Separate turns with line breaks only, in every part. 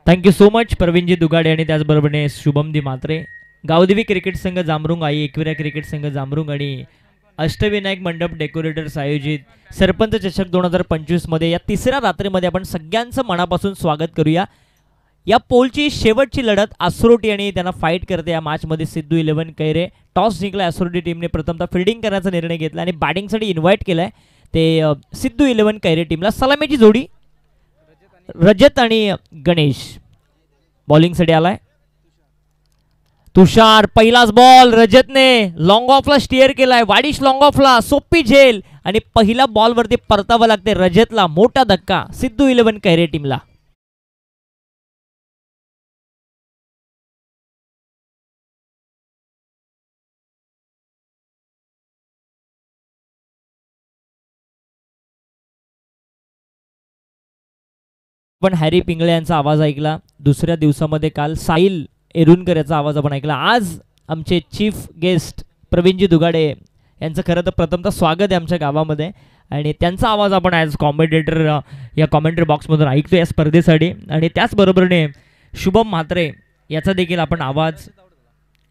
Thank you so much Pravinji Dugade आणि त्याचबरोबरने शुभमदी मात्रे. Gavdevi cricket संघ जांभरुंग, आई Ekvira cricket संघ जांभरुंग आणि अष्टविनायक मंडप डेकोरेटर्स आयोजित सरपंच चषक 2025 मध्ये या तिसऱ्या रात्रीमध्ये आपण सगळ्यांचं मनापासून स्वागत करूया. या पोलची शेवटची लढत आसरोटी आणि त्यांना फाईट करते. या मॅचमध्ये सिद्धू 11 कैरे टॉस जिंकला. आसरोटी टीमने प्रथमतः फिल्डिंग करण्याचा निर्णय घेतला आणि बॅटिंगसाठी इन्व्हाइट केलाय ते सिद्धू 11 कैरे टीमला. सलामीची जोडी रजत आणि गणेश. बॉलिंगसाठी आलाय तुषार. पहिलाच बॉल रजतने लॉंग ऑफला स्टिअर केलाय. वाडिश लॉंग ऑफला सोपी झेल आणि पहिल्या बॉलवरती परतावं लागते रजतला. मोठा धक्का सिद्धू 11 कैरे टीमला. पण हॅरी पिंगळे यांचा आवाज ऐकला. दुसऱ्या दिवसामध्ये काल साहिल एरुणकर याचा आवाज आपण ऐकला. आज आमचे चीफ गेस्ट प्रवीणजी दुगाडे यांचं खरं तर प्रथमतः स्वागत आहे आमच्या गावामध्ये आणि त्यांचा आवाज आपण ॲज कॉमेंटेटर या कॉमेंट्री बॉक्समधून ऐकतो या स्पर्धेसाठी. आणि त्याचबरोबरने शुभम म्हात्रे याचा देखील आपण आवाज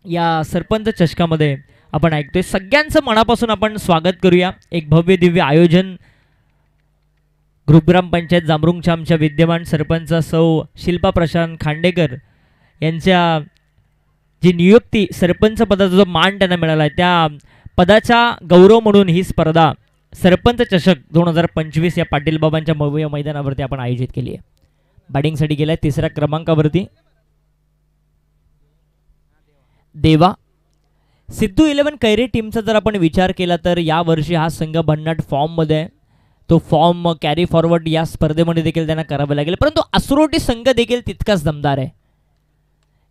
या सरपंच चषकामध्ये आपण ऐकतोय. सगळ्यांचं मनापासून आपण स्वागत करूया. एक भव्य दिव्य आयोजन ग्रुपग्रामपंचायत जांभरुंगच्या आमच्या विद्यमान सरपंच सौ शिल्पा प्रशांत खांडेकर यांच्या जी नियुक्ती सरपंच पदाचा जो मान त्यांना मिळाला आहे त्या पदाचा गौरव म्हणून ही स्पर्धा सरपंच चषक 2025 या पाटील बाबांच्या भव्य मैदानावरती आपण आयोजित केली आहे. बॅटिंगसाठी गेलाय तिसऱ्या क्रमांकावरती देवा. सिद्धू 11 कैरे टीमचा जर आपण विचार केला तर यावर्षी हा संघ भन्नाट फॉर्ममध्ये आहे. तो फॉर्म कॅरी फॉरवर्ड या स्पर्धेमध्ये देखील त्यांना करावं लागेल. परंतु आसरोटी संघ देखील तितकाच दमदार आहे.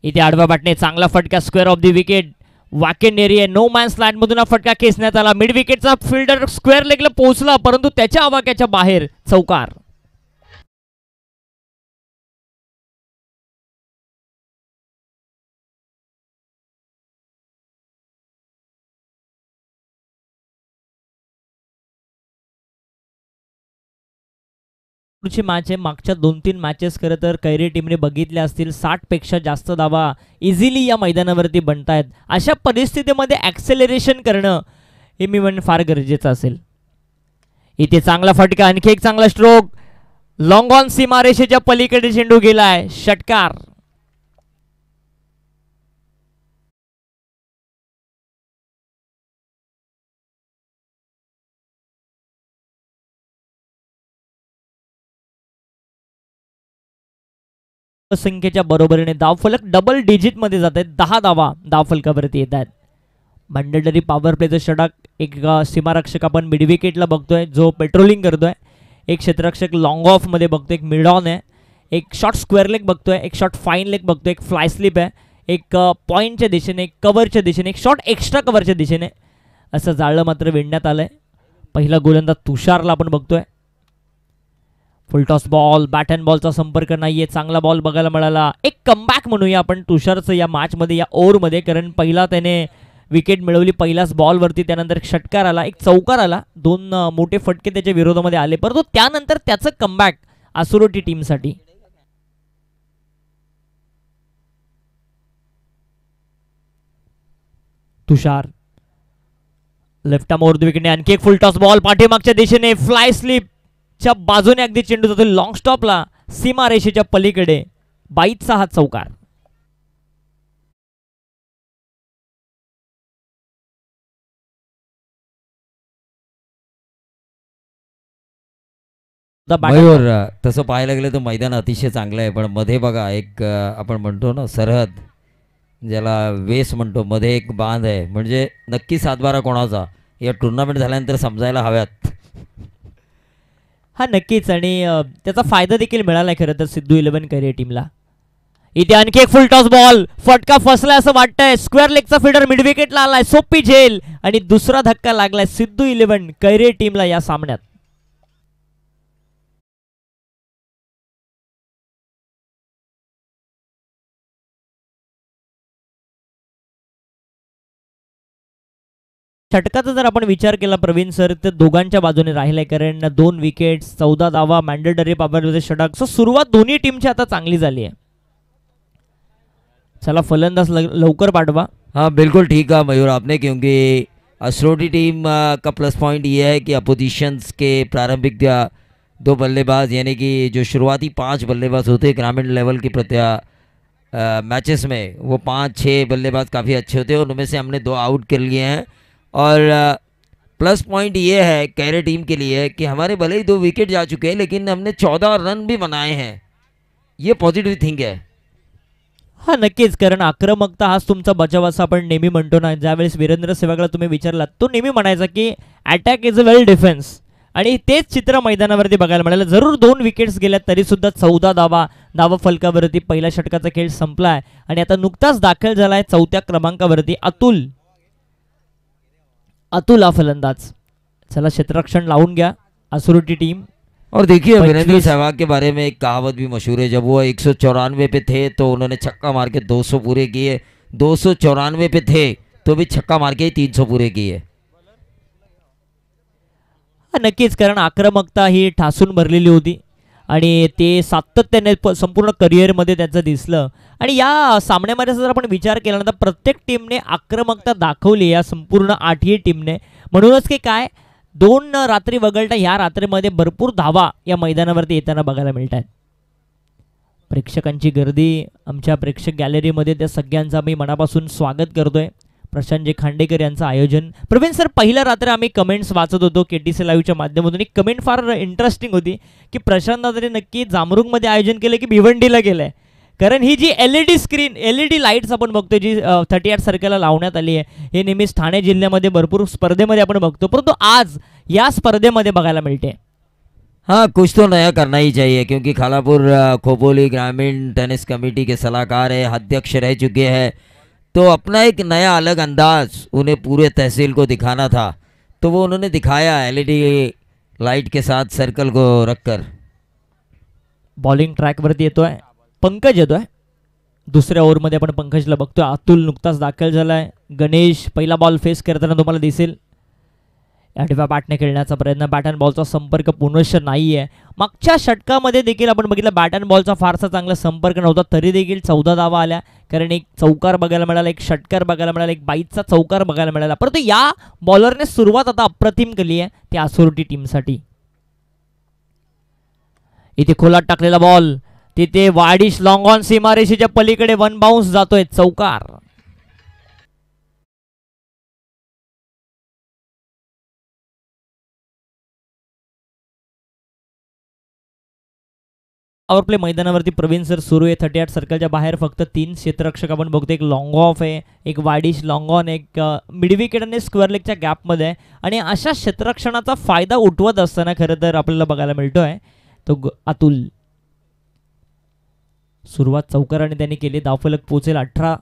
इथे आडवा बॅटने चांगला फटका square off the wicket. Vacant area no man's land मधून हा फटका खेचण्यात आला. मिड विकेटचा फिल्डर स्क्वेअर लेगला पोहोचला परंतु त्याच्या आवाक्याच्या बाहेर चौकार. पुढची मॅच आहे. मागच्या 2-3 मॅचेस खरं तर कैरे टीमने बघितल्या असतील 60 पेक्षा जास्त धावा इझिली या मैदानावरती बनतायत. अशा परिस्थितीमध्ये ॲक्सेलरेशन करणं हे मी म्हणून फार गरजेचं असेल. इथे चांगला फटका. आणखी एक चांगला स्ट्रोक. लॉंग ऑन सीमारेषेच्या पलीकडे चेंडू गेलाय. षटकार. संख्येच्या बरोबरीने धावफलक डबल डिजिट मध्ये जात आहेत. 10 धावा धावफलकावरती येत आहेत. मंडळी पॉवर प्लेचं षटक. एक सीमारक्षक आपण मिड विकेटला बघतोय जो पेट्रोलिंग करतोय. एक क्षेत्ररक्षक लॉंग ऑफ मध्ये बघतोय. एक मिड ऑन आहे. एक शॉर्ट स्क्वेअर लेग बघतोय. एक शॉर्ट फाईन लेग बघतोय. एक फ्लाय स्लिप आहे. एक पॉईंटच्या दिशेने, एक कव्हरच्या दिशेने, एक शॉर्ट एक्स्ट्रा कव्हरच्या दिशेने असं जाळं मात्र विणण्यात आलंय. पहिला गोलंदाज तुषारला आपण बघतोय. Full toss ball. बॅट अँड बॉलचा संपर्क नाहीये. चांगला बॉल बघायला मिळाला. एक कमबॅक म्हणूया आपण तुषारचं या मॅचमध्ये या ओव्हरमध्ये. कारण पहिला त्याने विकेट मिळवली पहिल्याच बॉलवरती. त्यानंतर एक षटकार आला. एक चौकार आला. 2 मोठे फटके त्याच्या विरोधामध्ये आले. परंतु त्यानंतर त्याचं कमबॅक आसरोटी टीमसाठी. Tushar left arm over the विकेटने आणखी एक फुलटॉस बॉल पाठीमागच्या दिशेने. फ्लाय स्लिप च्या बाजूने अगदी चेंडू जातो लॉंग स्टॉपला सीमारेषेच्या पलीकडे. 22चा हा चौकार.
मयूर तसं पाहायला गेलं तर मैदान अतिशय चांगलं आहे. पण मध्ये बघा एक आपण म्हणतो ना सरहद ज्याला वेस म्हणतो. मध्ये एक बांध आहे. म्हणजे नक्की 7-12 कोणाचा या टुर्नामेंट झाल्यानंतर समजायला हव्यात.
हा नक्कीच. आणि त्याचा फायदा देखील मिळालाय खरं तर सिद्धू 11 कैरे टीमला. इथे आणखी एक फुल टॉस बॉल. फटका फसलाय असं वाटतंय. स्क्वेअर लेगचा फिडर मिड विकेटला आलाय. सोपी झेल आणि दुसरा धक्का लागलाय सिद्धू 11 कैरे टीमला या सामन्यात. षटकाचा जर आपण विचार केला प्रवीण सर तर दोघांच्या बाजूने राहिलाय. कारण 2 विकेट्स 14 धावा मॅन्डेटरी पॉवर षटक. सो सुरुवात दोन्ही टीमची आता चांगली झाली आहे. चला फलंदाज लवकर पाठवा.
हाँ बिल्कुल ठीक कहा मयूर आपने, क्योंकि असरोटी टीम का प्लस पॉइंट ये है कि अपोजिशंस के प्रारंभिक दो बल्लेबाज यानी कि जो शुरुआती 5 बल्लेबाज होते हैं ग्रामीण लेवल की मैचेस में, वो 5-6 बल्लेबाज काफ़ी अच्छे होते हैं, उनमें से हमने 2 आउट कर लिए हैं. और प्लस पॉइंट ये है कैरे टीम के लिए कि हमारे भले ही 2 विकेट जा चुके हैं लेकिन हमने 14 रन भी बनाए हैं. ये पॉझिटिव्ह थिंग आहे.
हा नक्कीच, कारण आक्रमकता हाच तुमचा बचाव असं आपण नेहमी म्हणतो ना. ज्यावेळेस वीरेंद्र सेहवागला तुम्ही विचारलात तो नेहमी म्हणायचा की attack is a well defence, आणि तेच चित्र मैदानावरती बघायला मिळालं. जरूर 2 विकेट्स गेल्यात तरी सुद्धा 14 धावा फलकावरती पहिल्या षटकाचा खेळ संपलाय आणि आता नुकताच दाखल झालाय 4थ्या क्रमांकावरती अतुल हा फलंदाज. चला क्षेत्ररक्षण लावून घ्या असुरुटी टीम.
और देखिए वीरेंद्र सहवाग के बारे में एक कहावत भी मशहूर है, जब वो 194 पे थे तो उन्होंने छक्का मार के 200 पूरे किए, 294 पे थे तो भी छक्का मार के 300 पूरे किए.
नक्कीच, कारण आक्रमकता ही ठासून भरलेली होती आणि ते सातत्याने संपूर्ण करिअरमध्ये त्याचं दिसलं. आणि या सामन्यामध्ये जर आपण विचार केला ना तर प्रत्येक टीमने आक्रमकता दाखवली या संपूर्ण 8ही टीमने. म्हणूनच की काय 2 रात्री वगळता या रात्रीमध्ये भरपूर धावा या मैदानावरती येताना बघायला मिळत आहेत. प्रेक्षकांची गर्दी आमच्या प्रेक्षक गॅलरीमध्ये, त्या सगळ्यांचं आम्ही मनापासून स्वागत करतोय. प्रशांत जे खांडेकर यांचं आयोजन. प्रवीण सर, पहिल्या रात्री आम्ही कमेंट्स वाचत होतो KTC लाईव्हच्या माध्यमातून. एक कमेंट फार इंटरेस्टिंग होती की प्रशांत दादाने नक्की जामरुगमध्ये आयोजन केलं की भिवंडीला केलंय, कारण ही जी LED स्क्रीन LED लाईट्स आपण बघतो जी 38 सर्कलला लावण्यात आली आहे, हे नेहमीच ठाणे जिल्ह्यामध्ये भरपूर स्पर्धेमध्ये आपण बघतो, परंतु आज या स्पर्धेमध्ये बघायला मिळते.
हाँ कुछ तो नया करना ही चाहिए, क्योंकि खालापुर खोपोली ग्रामीण टेनिस कमेटी के सलाहकार है, अध्यक्ष रह चुके हैं, तो अपना एक नया अलग अंदाज उन्हें पूरे तहसील को दिखाना था, तो वो उन्होंने दिखाया LED लाइट के साथ सर्कल को रखकर.
बॉलिंग ट्रॅकवरती येतोय पंकज, येतोय दुसऱ्या ओव्हरमध्ये आपण पंकजला बघतोय. अतुल नुकताच दाखल झालाय. गणेश पहिला बॉल फेस करताना तुम्हाला दिसेल. आठव्या बॅटने खेळण्याचा प्रयत्न, बॅट अँड बॉलचा संपर्क पुनश्च नाही आहे. मागच्या षटकामध्ये देखील आपण बघितलं बॅट अँड बॉलचा फारसा चांगला संपर्क नव्हता, तरी देखील 14 धावा आल्या, कारण एक चौकार बघायला मिळाला, एक षटकार बघायला मिळाला, एक बाईचा चौकार बघायला मिळाला. परंतु या बॉलरने सुरुवात आता अप्रतिम केली आहे त्या आसुर्टी टीमसाठी. इथे खोलात टाकलेला बॉल, तिथे वाडिश लॉंग ऑन सीमारेषेच्या पलीकडे 1 बाउन्स जातोय, चौकार. पॉवर प्ले मैदानावरती प्रवीण सर सुरू आहे. 38 सर्कलच्या बाहेर फक्त 3 क्षेत्ररक्षक आपण बघतो. एक लॉंग ऑफ आहे, एक वाडिश लॉंग ऑन, एक मिड विकेट आणि स्क्वेअर लेगच्या गॅपमध्ये आहे. आणि अशा क्षेत्ररक्षणाचा फायदा उठवत असताना खरं तर आपल्याला बघायला मिळतोय तो अतुल. सुरुवात चौकाराने त्यांनी केली, धावफलक पोहोचेल 18.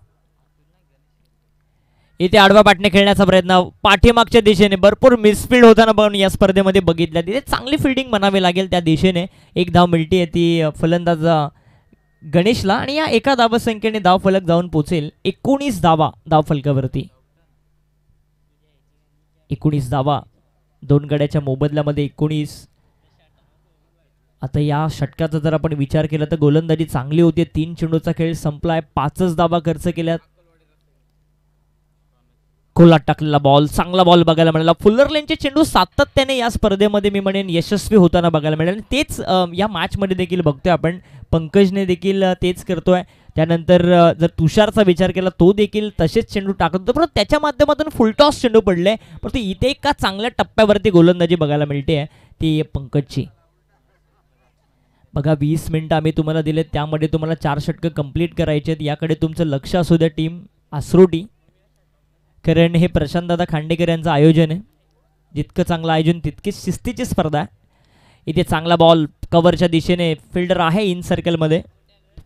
इथे आडवा बॅटने खेळण्याचा प्रयत्न, पाठीमागच्या दिशेने भरपूर मिसफिल्ड होताना पण या स्पर्धेमध्ये बघितल्या. तिथे चांगली फिल्डिंग म्हणावी लागेल त्या दिशेने. एक धाव मिळते ती फलंदाज गणेशला आणि या एका धावसंख्येने धावफलक जाऊन पोहोचेल 19 धावा धावफलकावरती. 19 धावा, 2 गड्याच्या मोबदल्यामध्ये 19. आता या षटकाचा जर आपण विचार केला तर गोलंदाजी चांगली होती. 3 चेंडूचा खेळ संपलाय, 5च धावा खर्च केल्यात. खोलात टाकलेला बॉल, चांगला बॉल बघायला मिळाला. फुलर लेनचे चेंडू सातत्याने या स्पर्धेमध्ये मी म्हणेन यशस्वी होताना बघायला मिळाले. तेच या मॅचमध्ये देखील बघतोय आपण, पंकजने देखील तेच करतोय. त्यानंतर जर तुषारचा विचार केला तो देखील तसेच चेंडू टाकत होता, पण त्याच्या माध्यमातून फुलटॉस चेंडू पडले. परंतु इथे एका चांगल्या टप्प्यावरती गोलंदाजी बघायला मिळते ती पंकजची. बघा 20 मिनिटं आम्ही तुम्हाला दिलेत, त्यामध्ये तुम्हाला 4 षटकं कंप्लीट करायचे आहेत. याकडे तुमचं लक्ष असू द्या टीम आसरोटी, कारण हे प्रशांतदादा खांडेकर यांचं आयोजन आहे. जितकं चांगलं आयोजन तितकीच शिस्तीची स्पर्धा आहे. इथे चांगला बॉल कव्हरच्या दिशेने, फिल्डर आहे इन सर्कलमध्ये,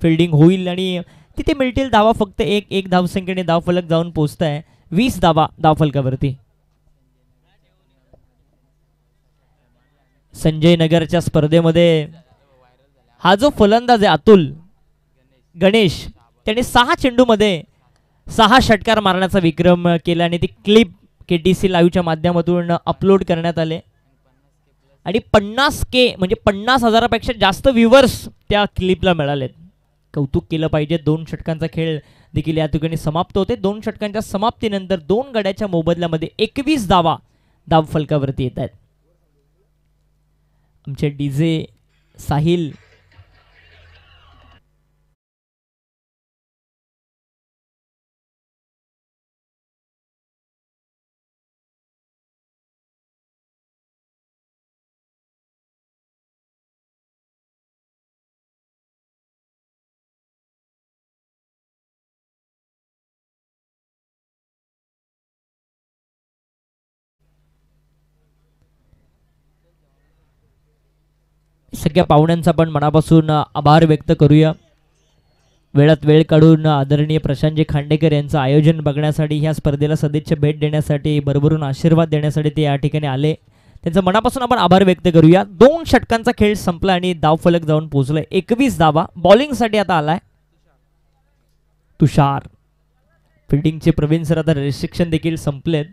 फिल्डिंग होईल आणि तिथे मिळतील धावा. फक्त एक धावसंख्येने धावफलक जाऊन पोहोचत आहे 20 धावा धावफलकावरती. संजय नगरच्या स्पर्धेमध्ये हा जो फलंदाज आहे अतुल गणेश, त्याने 6 चेंडूमध्ये 6 षटकार मारण्याचा विक्रम केला आणि ती क्लिप KTC लाईव्हच्या माध्यमातून अपलोड करण्यात आले आणि 50K म्हणजे 50,000पेक्षा जास्त व्ह्यूवर्स त्या क्लिपला मिळालेत. कौतुक केलं पाहिजे. 2 षटकांचा खेळ देखील या ठिकाणी समाप्त होते. 2 षटकांच्या समाप्तीनंतर 2 गड्याच्या मोबदल्यामध्ये 21 धावा धावफलकावरती येत आहेत. आमचे डीजे साहिल सगळ्या पाहुण्यांचा पण मनापासून आभार व्यक्त करूया. वेळात वेळ काढून आदरणीय प्रशांतजी खांडेकर यांचं आयोजन बघण्यासाठी, ह्या स्पर्धेला सदिच्छा भेट देण्यासाठी, भरभरून आशीर्वाद देण्यासाठी ते या ठिकाणी आले. त्यांचं मनापासून आपण आभार व्यक्त करूया. 2 षटकांचा खेळ संपला आणि धावफलक जाऊन पोहोचलाय 21 धावा. बॉलिंगसाठी आता आलाय तुषार. फिल्डिंगचे प्रवीण सर आता रिस्ट्रिक्शन देखील संपलेत,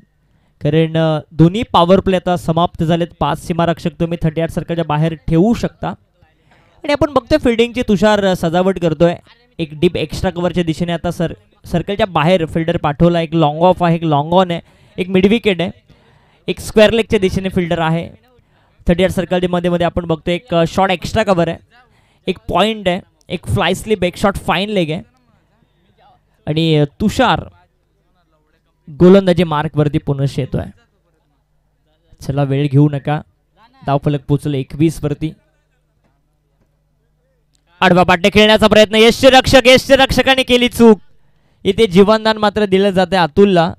कारण दोन्ही पॉवर प्ले आता समाप्त झालेत. 5 सीमारक्षक तुम्ही 38 सर्कलच्या बाहेर ठेवू शकता. आणि आपण बघतोय फिल्डिंगची तुषार सजावट करतोय. एक डीप एक्स्ट्रा कव्हरच्या दिशेने आता सर्कलच्या बाहेर फिल्डर पाठवला. एक लॉंग ऑफ आहे, एक लॉंग ऑन आहे, एक मिड विकेट आहे, एक स्क्वेअर लेगच्या दिशेने फिल्डर आहे. 38 सर्कलच्या मध्ये आपण बघतोय एक शॉर्ट एक्स्ट्रा कव्हर आहे, एक पॉइंट आहे, एक फ्लाय स्लिप, एक शॉर्ट फाईन लेग आहे. आणि तुषार गोलंदाजी मार्क वरती पुन्हा येतोय. चला वेळ घेऊ नका. धावफलक पोचले 21 वरती. आडवा पाट्या खेळण्याचा प्रयत्न, यष्टिरक्षकाने केली चूक. इथे जीवनदान मात्र दिलं जाते अतुलला,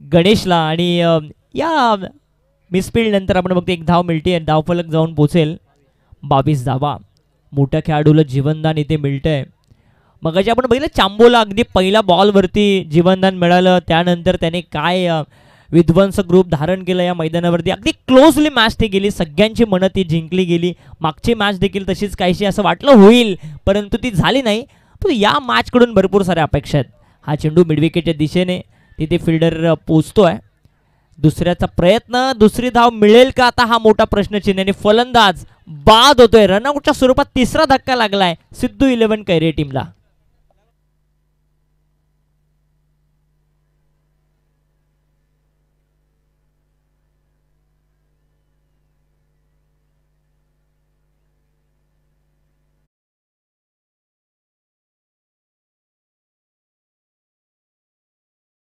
गणेशला. आणि या मिसफिल्ड नंतर आपण बघतो 1 धाव मिळते. धावफलक जाऊन पोचेल 22 धावा. मोठ्या खेळाडूला जीवनदान इथे मिळतंय. मग आपण बघितलं चांबोला अगदी पहिल्या बॉलवरती जीवनदान मिळालं. त्यानंतर त्याने काय विध्वंसक रूप धारण केलं या मैदानावरती. अगदी क्लोजली मॅच ती गेली, सगळ्यांची मनं ती जिंकली गेली. मागची मॅच देखील तशीच काहीशी असं वाटलं होईल, परंतु ती झाली नाही. पण या मॅचकडून भरपूर साऱ्या अपेक्षा आहेत. हा चेंडू मिडविकेटच्या दिशेने, तिथे फिल्डर पोचतोय. दुसऱ्याचा प्रयत्न, दुसरी धाव मिळेल का आता हा मोठा प्रश्नचिन्ह. आणि फलंदाज बाद होतोय. रनआउटच्या स्वरूपात 3रा धक्का लागलाय सिद्धू 11 कैरे टीमला.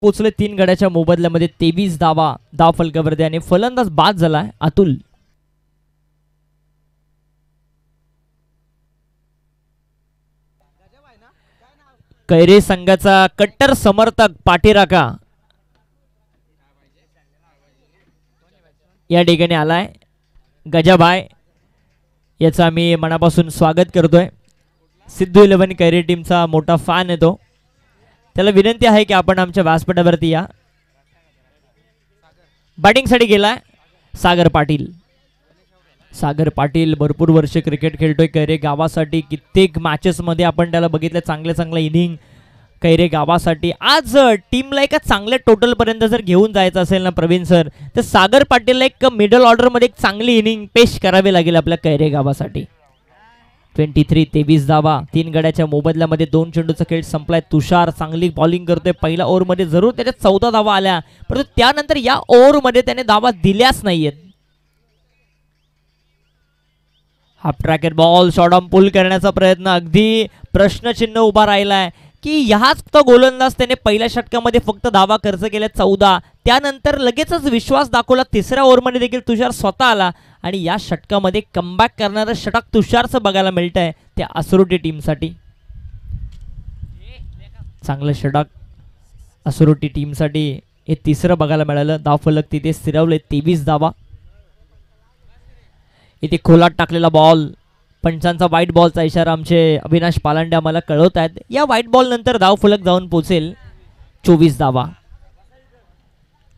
पोचले 3 गड्याच्या मोबदल्यामध्ये 23 धावा धावफलकावरती. आणि फलंदाज बाद झालाय अतुल. कैरे संघाचा कट्टर समर्थक पाठीराखा या ठिकाणी आलाय. गजाभाई याचं आम्ही मनापासून स्वागत करतोय. सिद्धू 11 कैरे टीमचा मोठा फॅन आहे तो. त्याला विनंती आहे की आपण आमच्या व्यासपीठावरती या. बॅटिंगसाठी गेलाय सागर पाटील. सागर पाटील भरपूर वर्ष क्रिकेट खेळतोय कैरे गावासाठी. कित्येक मॅचेस मध्ये आपण त्याला बघितलं, चांगले चांगले इनिंग कैरे गावासाठी. आज टीमला एका चांगल्या टोटल पर्यंत जर घेऊन जायचं असेल ना प्रवीण सर, तर सागर पाटीलला एक मिडल ऑर्डर मध्ये एक चांगली इनिंग पेश करावी लागेल आपल्या कैरे गावासाठी. 23 धावा 3 गड्याच्या मोबदल्यामध्ये. 2 चेंडूचा खेळ संपलाय. तुषार चांगली बॉलिंग करतोय. पहिल्या ओव्हरमध्ये जरूर त्याच्यात 14 धावा आल्या, परंतु त्यानंतर या ओव्हरमध्ये त्याने धावा दिल्याच नाहीयेत. हाफ ट्रॅकेट बॉल, शॉर्ट ऑन पुल करण्याचा प्रयत्न. अगदी प्रश्नचिन्ह उभा राहिलाय की ह्याच तो गोलंदाज त्याने पहिल्या षटकामध्ये फक्त धावा खर्च केल्या 14. त्यानंतर लगेचच विश्वास दाखवला. 3ऱ्या ओव्हरमध्ये देखील तुषार स्वतः आला आणि या षटकामध्ये कमबॅक करणारं षटक तुषारचं बघायला मिळत आहे त्या असुरोटी टीमसाठी. चांगलं षटक असुरोटी टीमसाठी हे 3रं बघायला मिळालं. धावफलक तिथे स्थिरावले 23 धावा. इथे खोलात टाकलेला बॉल, पंचांचा व्हाईट बॉलचा इशारा आमचे अविनाश पालांडे आम्हाला कळवत आहेत. या व्हाईट बॉल नंतर धावफलक जाऊन पोहोचेल 24 धावा.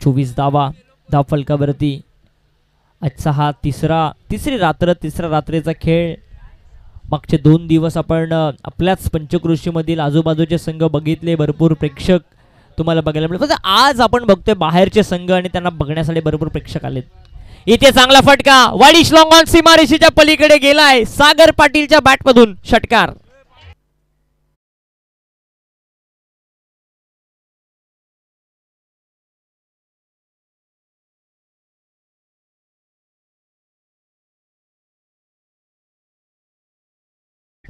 24 धावा धावफलकावरती. आजचा हा तिसरी रात्रीचा खेळ. मागचे 2 दिवस आपण आपल्याच पंचक्रोशीमधील आजूबाजूचे संघ बघितले, भरपूर प्रेक्षक तुम्हाला बघायला मिळतात. फक्त आज आपण बघतोय बाहेरचे संघ आणि त्यांना बघण्यासाठी भरपूर प्रेक्षक आलेत. इथे चांगला फटका, वाडिश लॉंग ऑन सीमारेषेच्या पलीकडे गेलाय. सागर पाटीलच्या बॅटमधून षटकार.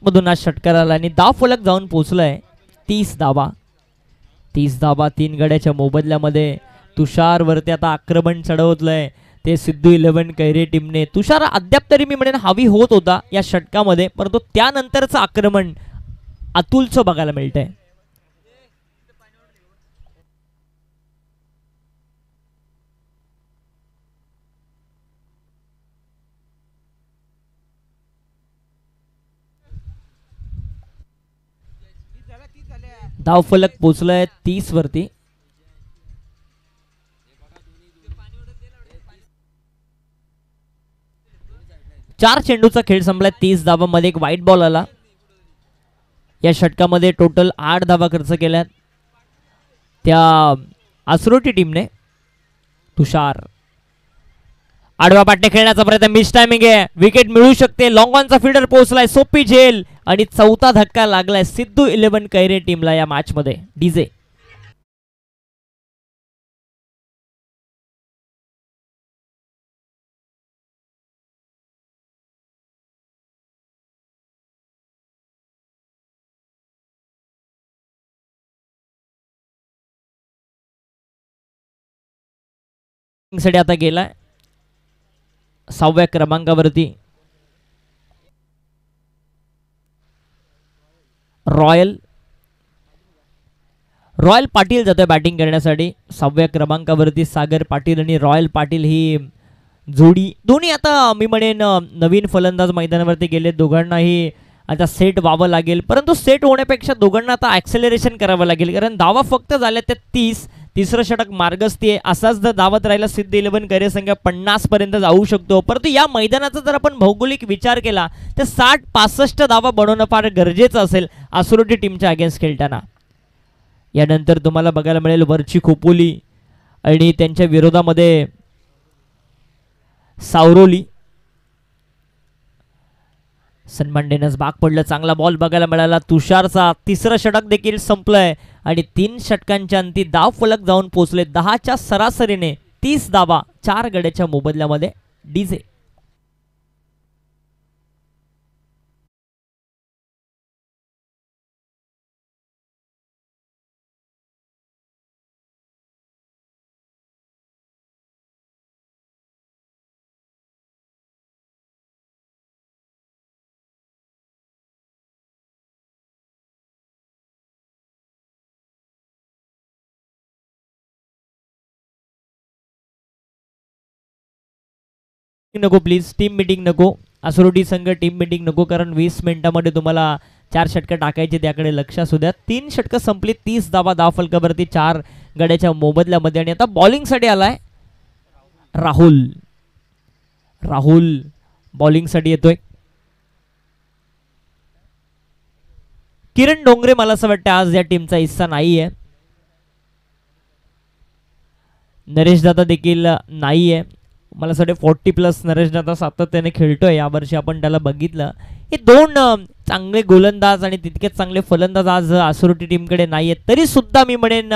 मधून आज षटकार आला आणि धावफलक जाऊन पोहोचलाय 30 धावा. 30 धावा 3 गड्याच्या मोबदल्यामध्ये. तुषार वरती आता आक्रमण चढवलंय ते सिद्धू 11 कैरे टीमने. तुषार अद्याप तरी मी म्हणेन हवी होत होता या षटकामध्ये, परंतु त्यानंतरचं आक्रमण अतुलचं बघायला मिळतंय. धावफलक पोचलाय 30 वरती. चार चेंडूचा खेळ संपलाय. 30 धावांमध्ये एक व्हाईट बॉल आला. या षटकामध्ये टोटल 8 धावा खर्च केल्यात त्या आसरोटी टीमने. तुषार आडवा पाट्या खेळण्याचा प्रयत्न, मिस टायमिंग आहे, विकेट मिळू शकते. लॉंग ऑनचा फील्डर पोहोचलाय, सोपी झेल आणि चौथा धक्का लागलाय सिद्धू 11 कैरे टीमला या मॅच मध्ये. डीजे साठी आता गेलाय 6व्या क्रमांकावरती. रॉयल पाटील जातोय बॅटिंग करण्यासाठी. 6व्या क्रमांकावरती सागर पाटील आणि रॉयल पाटील ही जोडी. दोन्ही आता मी म्हणेन नवीन फलंदाज मैदानावरती गेले. दोघांनाही आता सेट व्हावं लागेल, परंतु सेट होण्यापेक्षा दोघांना आता ॲक्सेलरेशन करावं लागेल, कारण धावा फक्त झाल्या त्या 30. तिसरं षटक मार्गस्थी आहे. असाच जर धावत राहिला सिद्ध 11 कैरे संघ 50 पर्यंत जाऊ शकतो. परंतु या मैदानाचा जर आपण भौगोलिक विचार केला तर 60-65 धावा बनवणं फार गरजेचं असेल आसरोटी टीमच्या अगेन्स्ट खेळताना. यानंतर तुम्हाला बघायला मिळेल वरची खोपोली आणि त्यांच्या विरोधामध्ये सावरोली. सन्मान देण्यास भाग पडलं. चांगला बॉल बघायला मिळाला. तुषारचा तिसरं षटक देखील संपलंय आणि 3 षटकांच्या अंती धाव फलक जाऊन पोहोचले 10च्या सरासरीने. 30 धावा 4 गड्याच्या मोबदल्यामध्ये. डीजे नको प्लीज, टीम मीटिंग नको. आसरोटी संघ टीम मीटिंग नको, कारण 20 मिनिटांमध्ये तुम्हाला 4 षटकं टाकायचे, त्याकडे लक्ष असू द्या. 3 षटकं संपली. 30 धावा धाव फलकावरती 4 गड्याच्या मोबदल्यामध्ये. आणि आता बॉलिंगसाठी आलाय राहुल बॉलिंगसाठी येतोय. किरण डोंगरे मला असं वाटतं आज या टीमचा हिस्सा नाही आहे. नरेश दादा देखील नाही आहे. मला असं वाटतं 40+ नरेश दादा सातत्याने खेळतोय. यावर्षी आपण त्याला बघितलं. हे 2 चांगले गोलंदाज आणि तितकेच चांगले फलंदाज आज आसरोटी टीमकडे नाही आहेत. तरी सुद्धा मी म्हणेन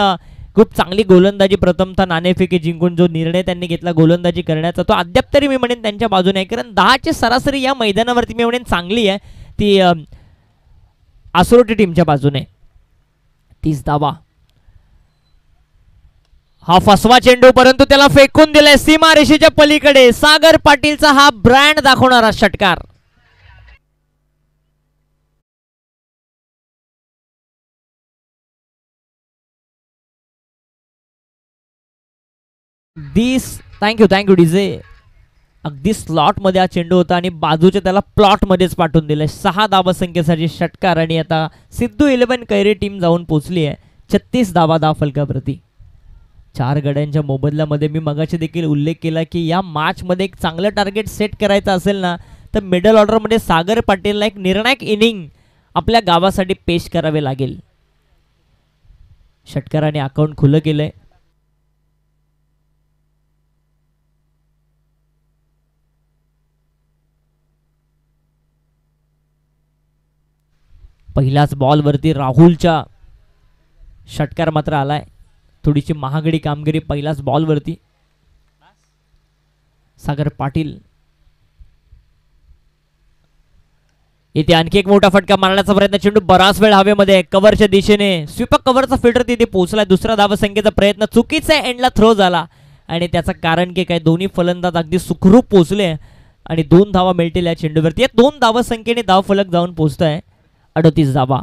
खूप चांगली गोलंदाजी, प्रथमतः नाणेफेकी जिंकून जो निर्णय त्यांनी घेतला गोलंदाजी करण्याचा, तो अद्याप तरी मी म्हणेन त्यांच्या बाजूने आहे. कारण 10ची सरासरी या मैदानावरती मी म्हणेन चांगली आहे, ती आसरोटी टीमच्या बाजूने. 30 धावा. हा फसवा चेंडू, परंतु त्याला फेकून दिलाय सीमा रेषेच्या पलीकडे. सागर पाटीलचा हा ब्रँड दाखवणारा षटकार. Thank you DJ. अगदी स्लॉट मध्ये हा चेंडू होता आणि बाजूच्या त्याला प्लॉट मध्येच पाठवून दिलाय. 6 धावा संख्येसाठी षटकार. आणि आता सिद्धू 11 कैरे टीम जाऊन पोहोचली आहे 36 धावा धाव फलकाप्रती. 4 गड्यांच्या मोबदल्यामध्ये. मी मगाशी देखील उल्लेख केला की या मॅच मध्ये एक चांगलं टार्गेट सेट करायचं असेल ना, तर मिडल ऑर्डर मध्ये सागर पाटीलला एक निर्णायक इनिंग आपल्या गावासाठी पेश करावे लागेल. षटकाराने अकाउंट खुलं केलंय. पहिल्याच बॉलवरती राहुलच्या षटकार मात्र आलाय. थोडीशी महागडी कामगिरी पहिल्याच बॉलवरती. सागर पाटील इथे आणखी एक मोठा फटका मारण्याचा प्रयत्न, चेंडू बराच वेळ हवेमध्ये कव्हरच्या दिशेने, स्वीपर कव्हरचा फिल्डर तिथे पोहोचलाय. दुसरा धावसंख्येचा प्रयत्न चुकीचा एंडला थ्रो झाला आणि त्याचं कारण की काय, दोन्ही फलंदाज अगदी सुखरूप पोहोचले आणि 2 धावा मिळतील या चेंडूवरती. या 2 धावसंख्येने धावफलक जाऊन पोहोचताय 38 धावा.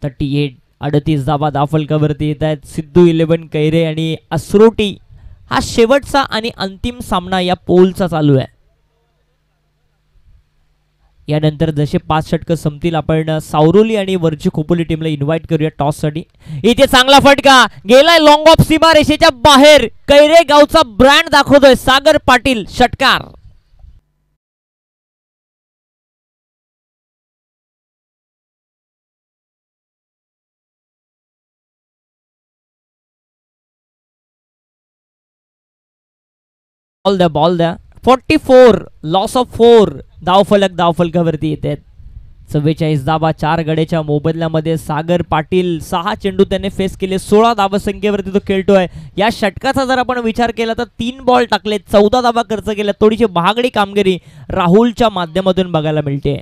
38 38 धावा धावफलकावरती येत आहेत. सिद्धू 11 कैरे आणि असरोटी. हा शेवटचा आणि अंतिम सामना या पोलचा चालू आहे. यानंतर जसे 5 षटकं संपतील आपण सावरोली आणि वरची खोपोली टीमला इन्व्हाइट करूया टॉससाठी. इथे चांगला फटका गेलाय लॉंग ऑफ सीमा रेषेच्या बाहेर. कैरे गावचा ब्रँड दाखवतोय सागर पाटील, षटकार. बॉल द्या 44 लॉस ऑफ 4 धावफलकावरती येत आहेत. 44 धावा 4 गड्याच्या मोबदल्यामध्ये सागर पाटील. 6 चेंडू त्याने फेस केले, 16 धावसंख्येवरती तो खेळतोय. या षटकाचा जर आपण विचार केला तर 3 बॉल टाकले, 14 धावा खर्च केल्या. थोडीशी महागडी कामगिरी राहुलच्या माध्यमातून बघायला मिळते.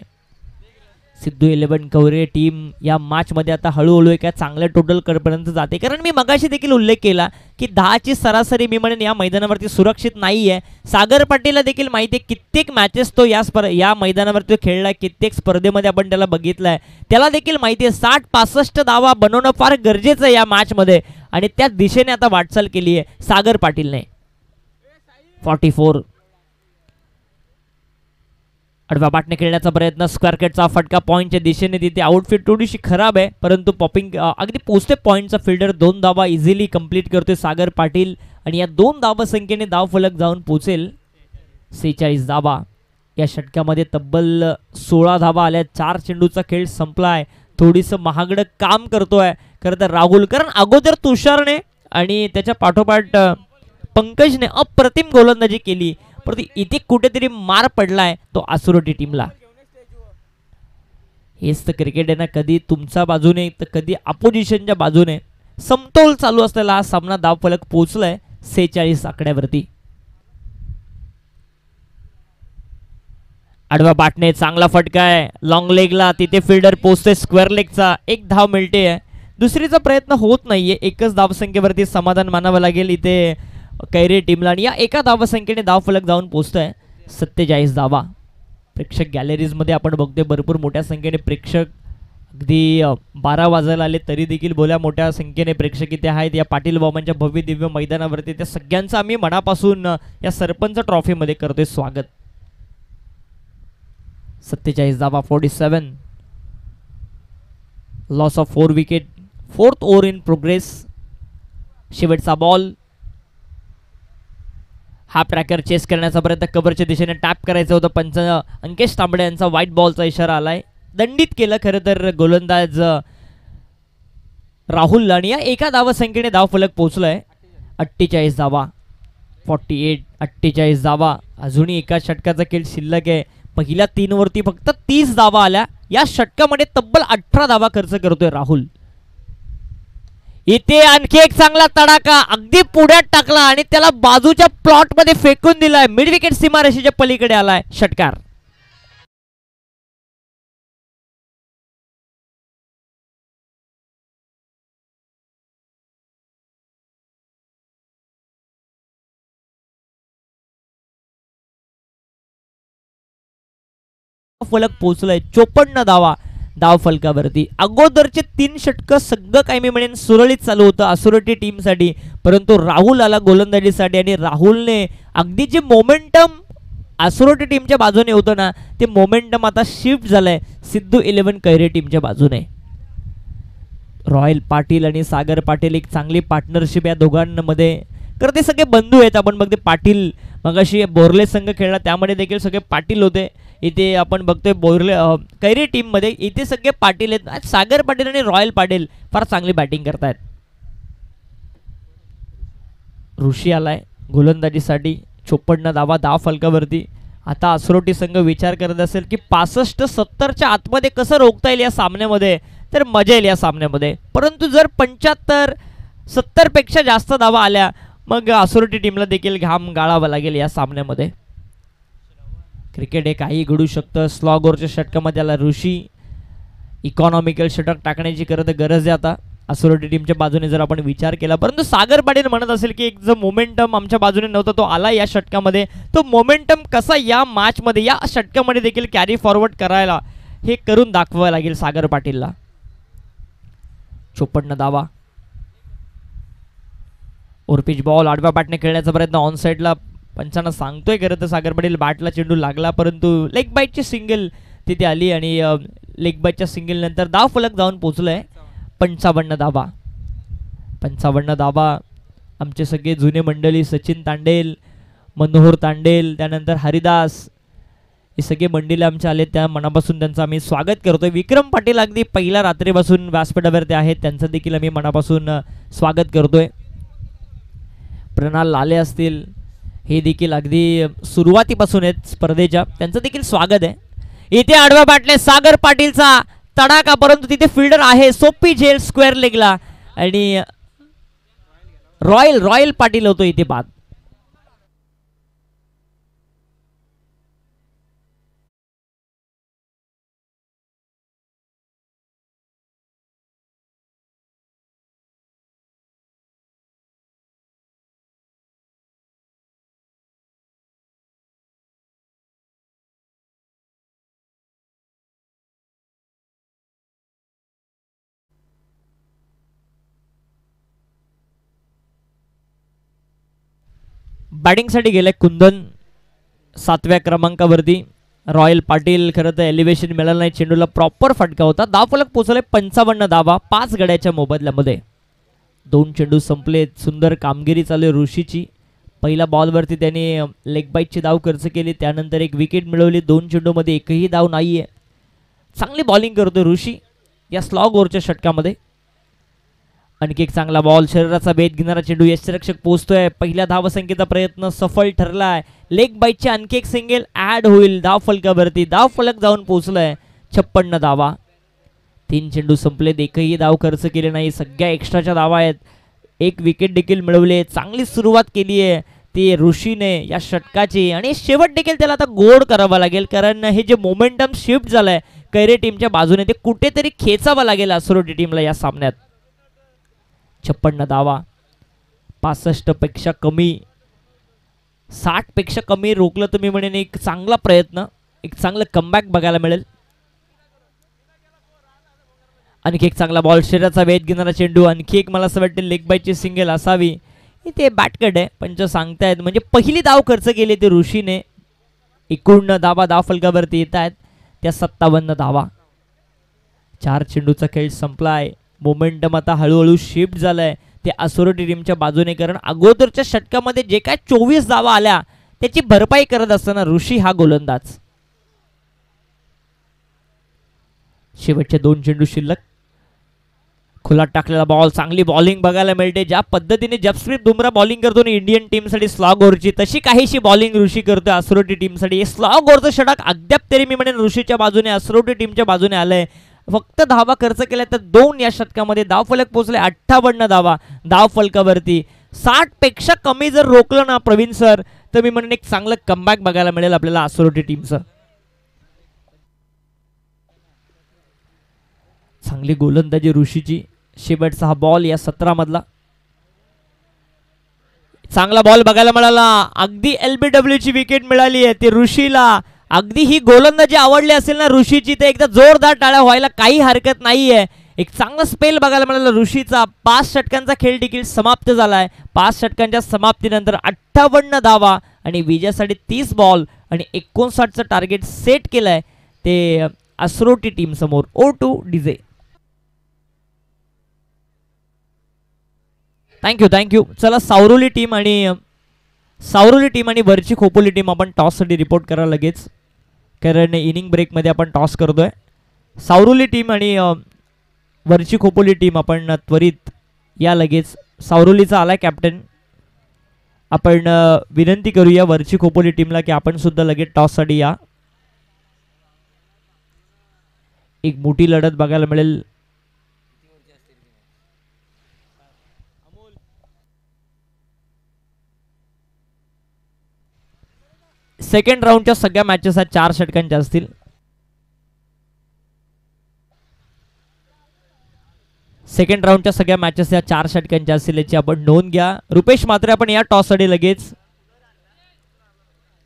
सिद्धू 11 कवरे टीम या मॅच मध्ये आता हळूहळू एका चांगल्या टोटल पर्यंत जाते, कारण मी मगाशी देखील उल्लेख केला की 10ची सरासरी मी म्हणेन या मैदानावरती सुरक्षित नाहीये. सागर पाटीलला देखील माहिती आहे, कित्येक मॅचेस तो या मैदानावरती खेळलाय, कित्येक स्पर्धेमध्ये आपण त्याला बघितलाय. त्याला देखील माहिती आहे 60-65 धावा बनवणं फार गरजेचं आहे या मॅच मध्ये आणि त्या दिशेने आता वाटचाल केली आहे सागर पाटीलने. 44 आडव्या बाटने खेळण्याचा प्रयत्न, स्क्वेअर कटचा फटका पॉईंटच्या दिशेने. तिथे आउटफिट थोडीशी खराब आहे परंतु पॉपिंग अगदी पोचते पॉईंटचा फिल्डर. 2 धावा इझिली कंप्लीट करतोय सागर पाटील आणि या 2 धावसंख्येने धावफलक जाऊन पोचेल 46 धावा. या षटकामध्ये तब्बल 16 धावा आल्या. 4 चेंडूचा खेळ संपलाय. थोडीसं महागडं काम करतोय खरं तर राहुल, कारण अगोदर तुषारने आणि त्याच्या पाठोपाठ पंकजने अप्रतिम गोलंदाजी केली, परंतु इथे कुठेतरी मार पडलाय तो आसुरोटी टीमला. हेच तर क्रिकेट आहे ना, कधी तुमच्या बाजूने तर कधी अपोजिशनच्या बाजूने. समतोल चालू असलेला हा सामना धावफलक पोहोचलाय 46 आकड्यावरती. आडवा बाटणे चांगला फटका आहे लॉंग लेगला. तिथे फिल्डर पोहोचते स्क्वेअर लेगचा. 1 धाव मिळते आहे. दुसरीचा प्रयत्न होत नाहीये. एकच धावसंख्येवरती समाधान मानावं लागेल इथे कैरे टीमला आणि या एका धावसंख्येने धावफलक जाऊन पोहोचतोय 47 धावा. प्रेक्षक गॅलरीज मध्ये आपण बघतोय भरपूर मोठ्या संख्येने प्रेक्षक. अगदी 12 वाजायला आले तरी देखील बोल्या मोठ्या संख्येने प्रेक्षक इथे आहेत या पाटील बाबांच्या भव्य दिव्य मैदानावरती. त्या सगळ्यांचं आम्ही मनापासून या सरपंच ट्रॉफी मध्ये करतोय स्वागत. 47 धावा 47 loss of 4 wicket. 4th over in progress. शेवटचा बॉल. हा ट्रॅकर चेस करण्याचा प्रयत्न, कव्हरच्या दिशेने टॅप करायचं होतं. पंच अंकेश तांबडे यांचा व्हाईट बॉलचा इशारा आलाय. दंडित केलं खरं तर गोलंदाज राहुल आणि या एका धावसंख्येने धावफलक पोहोचलाय 48 धावा. 48 48 धावा. अजूनही एका षटकाचा खेळ शिल्लक आहे. पहिल्या 3 वरती फक्त 30 धावा आल्या. या षटकामध्ये तब्बल 18 धावा खर्च करतोय राहुल. इथे आणखी एक चांगला तडाखा अगदी पुढ्यात टाकला आणि त्याला बाजूच्या प्लॉट मध्ये फेकून दिलाय. मिड विकेट सीमारेषेच्या पलीकडे आलाय षटकार. फलक पोहोचलाय 54 धावा धावफलकावरती. अगोदरचे 3 षटकं सगळं काही मी म्हणेन सुरळीत चालू होतं आसुरोटी टीमसाठी, परंतु राहुल आला गोलंदाजीसाठी आणि राहुलने अगदी जे मोमेंटम आसुरोटी टीमच्या बाजूने होतं ना, ते मोमेंटम आता शिफ्ट झालंय सिद्धू 11 कैरे टीमच्या बाजूने. रॉयल पाटील आणि सागर पाटील एक चांगली पार्टनरशिप या दोघांमध्ये. तर ते सगळे बंधू आहेत. आपण बघते पाटील मगाशी बोरले संघ खेळला त्यामध्ये देखील सगळे पाटील होते. इथे आपण बघतोय बोरले कैरी टीम मध्ये इथे सगळे पाटील आहेत. सागर पाटील आणि रॉयल पाटील फार चांगली बॅटिंग करतायत. ऋषी आलाय गोलंदाजीसाठी 54 धावा धावफलकावरती. आता आसरोटी संघ विचार करत असेल की 65-70च्या आतमध्ये कसं रोखता येईल या सामन्यामध्ये, तर मजा येईल या सामन्यामध्ये. परंतु जर 75-70 पेक्षा जास्त धावा आल्या मग आसुरोटी टीमला देखील घाम गाळावा लागेल या सामन्यामध्ये. क्रिकेट हे काही घडू शकतं. स्लॉग ओव्हरच्या षटकामध्ये आला ऋषी. इकॉनॉमिकल षटक टाकण्याची खरं तर गरज आहे आता असुरोटी टीमच्या बाजूने जर आपण विचार केला. परंतु सागर पाटील म्हणत असेल की एक जो मोमेंटम आमच्या बाजूने नव्हता तो आला या षटकामध्ये. तो मोमेंटम कसा या मॅचमध्ये या षटकामध्ये देखील कॅरी फॉरवर्ड करायला हे करून दाखवावं लागेल सागर पाटीलला. 54 धावा. ओरपिच बॉल आडव्या बॅटने खेळण्याचा प्रयत्न ऑन साईडला पंचांना सांगतोय खरं तर सागर पाटील. बॅटला चेंडू लागला परंतु लेग बाईटची सिंगल तिथे आली आणि लेग बाईटच्या सिंगल नंतर धाव फलक जाऊन पोहोचलाय 55 धावा. 55 धावा. आमचे सगळे जुने मंडळी सचिन तांडेल, मनोहर तांडेल, त्यानंतर हरिदास, हे सगळे मंडळी आमचे आले त्या मनापासून त्यांचं आम्ही स्वागत करतोय. विक्रम पाटील अगदी पहिल्या रात्रीपासून व्यासपीठावरती आहेत, त्यांचं देखील आम्ही मनापासून स्वागत करतोय. प्रणाल लाले असतील, हे देखील अगदी सुरुवातीपासून आहेत स्पर्धेच्या, त्यांचं देखील स्वागत आहे. इथे आडव्या बॅटने सागर पाटीलचा तडाखा, परंतु तिथे फिल्डर आहे सोपी झेल स्क्वेअर लेगला आणि रॉयल पाटील होतो इथे बाद. बॅटिंगसाठी गेले कुंदन 7व्या क्रमांकावरती. रॉयल पाटील खरं तर एलिव्हेशन मिळालं नाही, चेंडूला प्रॉपर फटका होता. धावफलक पोहोचले 55 धावा 5 गड्याच्या मोबदल्यामध्ये. 2 चेंडू संपलेत. सुंदर कामगिरी चालू आहे ऋषीची. पहिल्या बॉलवरती त्याने लेग बाईटची धाव खर्च केली, त्यानंतर एक विकेट मिळवली. 2 चेंडूमध्ये एकही धाव नाही आहे. चांगली बॉलिंग करतोय ऋषी या स्लॉग ओव्हरच्या षटकामध्ये. आणखी एक चांगला बॉल, शरीराचा भेद घेणारा चेंडू, यष्टिरक्षक पोहोचतोय. पहिल्या धावसंख्येचा प्रयत्न सफल ठरलाय. लेग बाईटची आणखी एक सिंगल ऍड होईल धाव फलकावरती. धाव फलक जाऊन पोहोचलाय 56 धावा. 3 चेंडू संपलेत, एकही धाव खर्च केले नाही. सगळ्या एक्स्ट्राच्या धावा आहेत. एक विकेट देखील मिळवले. चांगली सुरुवात केली आहे ती ऋषीने या षटकाची आणि शेवट देखील त्याला आता गोड करावा लागेल, कारण हे जे मोमेंटम शिफ्ट झालंय कैरे टीमच्या बाजूने ते कुठेतरी खेचावं लागेल असुरोटी टीमला या सामन्यात. 56 धावा 65 पेक्षा कमी, 60 पेक्षा कमी रोखलं तर मी म्हणेन एक चांगला प्रयत्न, एक चांगलं कमबॅक बघायला मिळेल. आणखी एक चांगला बॉल, शरीराचा वेध घेणारा चेंडू, आणखी एक मला असं वाटतं लेग बाईटची सिंगल असावी. इथे बॅटकट आहे पंच सांगतायत, म्हणजे पहिली धाव खर्च केली ते ऋषीने. एकूण धावा धाव फलकावरती येत आहेत त्या 57 धावा. 4 चेंडूचा खेळ संपलाय. मोमेंटम आता हळूहळू शिफ्ट झालाय ते असुरोटी टीमच्या बाजूने, कारण अगोदरच्या षटकामध्ये जे काय 24 धावा आल्या त्याची भरपाई करत असताना ऋषी हा गोलंदाज. शेवटचे 2 चेंडू शिल्लक. खुला टाकलेला बॉल, चांगली बॉलिंग बघायला मिळते. ज्या पद्धतीने जसप्रीत बुमराह बॉलिंग करतो ना इंडियन टीमसाठी स्लॉग ओव्हरची, तशी काहीशी बॉलिंग ऋषी करतोय असुरोटी टीमसाठी. स्लॉग ओव्हरचं षटक अद्याप तरी मी म्हणेन ऋषीच्या बाजूने, असुरोटी टीमच्या बाजूने आलंय. फक्त धावा खर्च केल्या तर 2 या षटकामध्ये. धाव फलक पोहोचले 58 धावा धाव फलकावरती. 60 पेक्षा कमी जर रोखलं ना प्रवीण सर, तर मी म्हणेन एक चांगलं कमबॅक बघायला मिळेल आपल्याला असुरोटी टीमचं. चांगली गोलंदाजी ऋषीची. शेवटचा हा बॉल या 17 मधला. चांगला बॉल बघायला मिळाला. अगदी LBW ची विकेट मिळाली आहे ते ऋषीला. अगदी ही गोलंदाजी आवडली असेल ना ऋषीची तर एकदा जोरदार टाळ्या व्हायला काही हरकत नाहीये. एक चांगला स्पेल बघायला मिळाला ऋषीचा. 5 षटकांचा खेळ देखील समाप्त झालाय. 5 षटकांच्या समाप्तीनंतर 58 धावा आणि विजयासाठी 30 बॉल आणि 59चं टार्गेट सेट केलंय ते असुरोटी टीम समोर. O2 DJ. थँक्यू. चला सावरोली टीम आणि वरची खोपोली टीम आपण टॉससाठी रिपोर्ट करा लगेच, कारण इनिंग ब्रेकमध्ये आपण टॉस करतोय. सावरोली टीम आणि वरची खोपोली टीम आपण त्वरित या लगेच. सावरोलीचा आलाय कॅप्टन. आपण विनंती करूया वरची खोपोली टीमला की आपण सुद्धा लगेच टॉससाठी या. एक मोठी लढत बघायला मिळेल. सेकंड राऊंडच्या सगळ्या मॅचेस ह्या 4 षटकांच्या असतील. सेकंड राऊंडच्या सगळ्या मॅचेस या 4 षटकांच्या असतील याची आपण नोंद घ्या. रुपेश मात्रे आपण या टॉससाठी लगेच,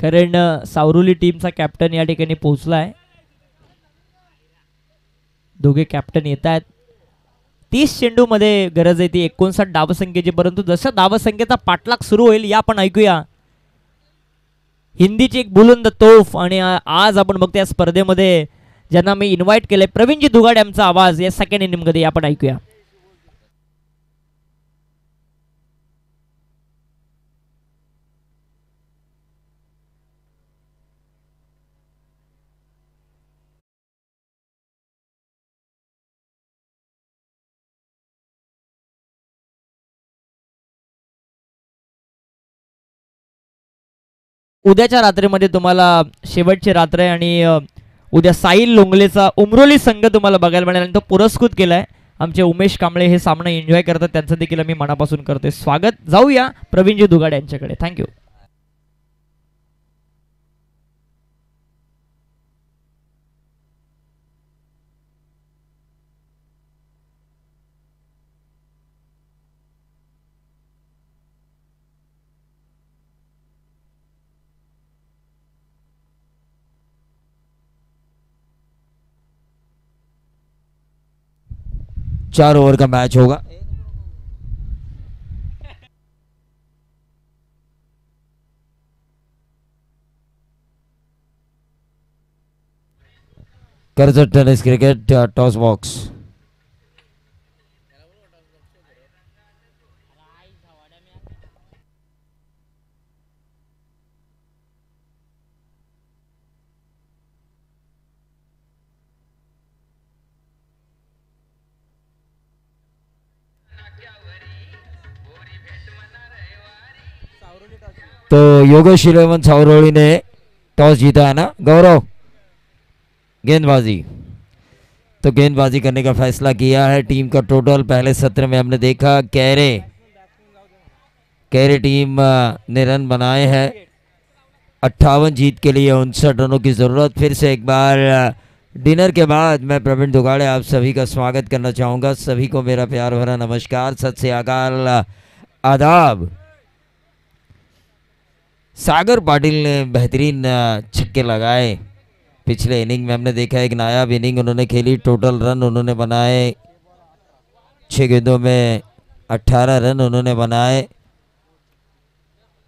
कारण सावरुली टीमचा कॅप्टन या ठिकाणी पोहोचलाय. दोघे कॅप्टन येत आहेत. 30 चेंडूमध्ये गरज आहे ती 59 धावसंख्येची, परंतु जसं धावसंख्येचा पाठलाग सुरू होईल या आपण ऐकूया हिंदीची एक बुलंद तोफ. आणि आज आपण बघतो या स्पर्धेमध्ये ज्यांना मी इन्व्हाइट केलंय, प्रवीणजी दुगाडे यांचा आवाज या सेकंड इनिंग मध्ये आपण ऐकूया. उद्याच्या रात्रीमध्ये तुम्हाला शेवटची रात्र आहे आणि उद्या साहिल लोंगलेचा उमरोली संघ तुम्हाला बघायला मिळेल आणि तो पुरस्कृत केलाय. आमचे उमेश कांबळे हे सामना एन्जॉय करतात, त्यांचं देखील मी मनापासून करतोय स्वागत. जाऊया प्रवीणजी दुगाडे यांच्याकडे. थँक्यू.
चार ओवर का मैच होगा. Karjat tennis cricket toss box. तो योगेश 11 सावरोली ने टॉस जीता है ना गौरव. गेंदबाजी, तो गेंदबाजी करने का फैसला किया है. टीम का टोटल पहले सत्र में हमने देखा कैरे टीम ने रन बनाए हैं 58 जीत के लिए 59 रनों की ज़रूरत. फिर से एक बार डिनर के बाद मैं प्रवीण दुगाड़े आप सभी का स्वागत करना चाहूँगा. सभी को मेरा प्यार भरा नमस्कार, सत श्री अकाल, आदाब. सागर पाटिल ने बेहतरीन छक्के लगाए पिछले इनिंग में. हमने देखा एक नायाब इनिंग उन्होंने खेली. टोटल रन उन्होंने बनाए 6 गेंदों में 18 रन उन्होंने बनाए.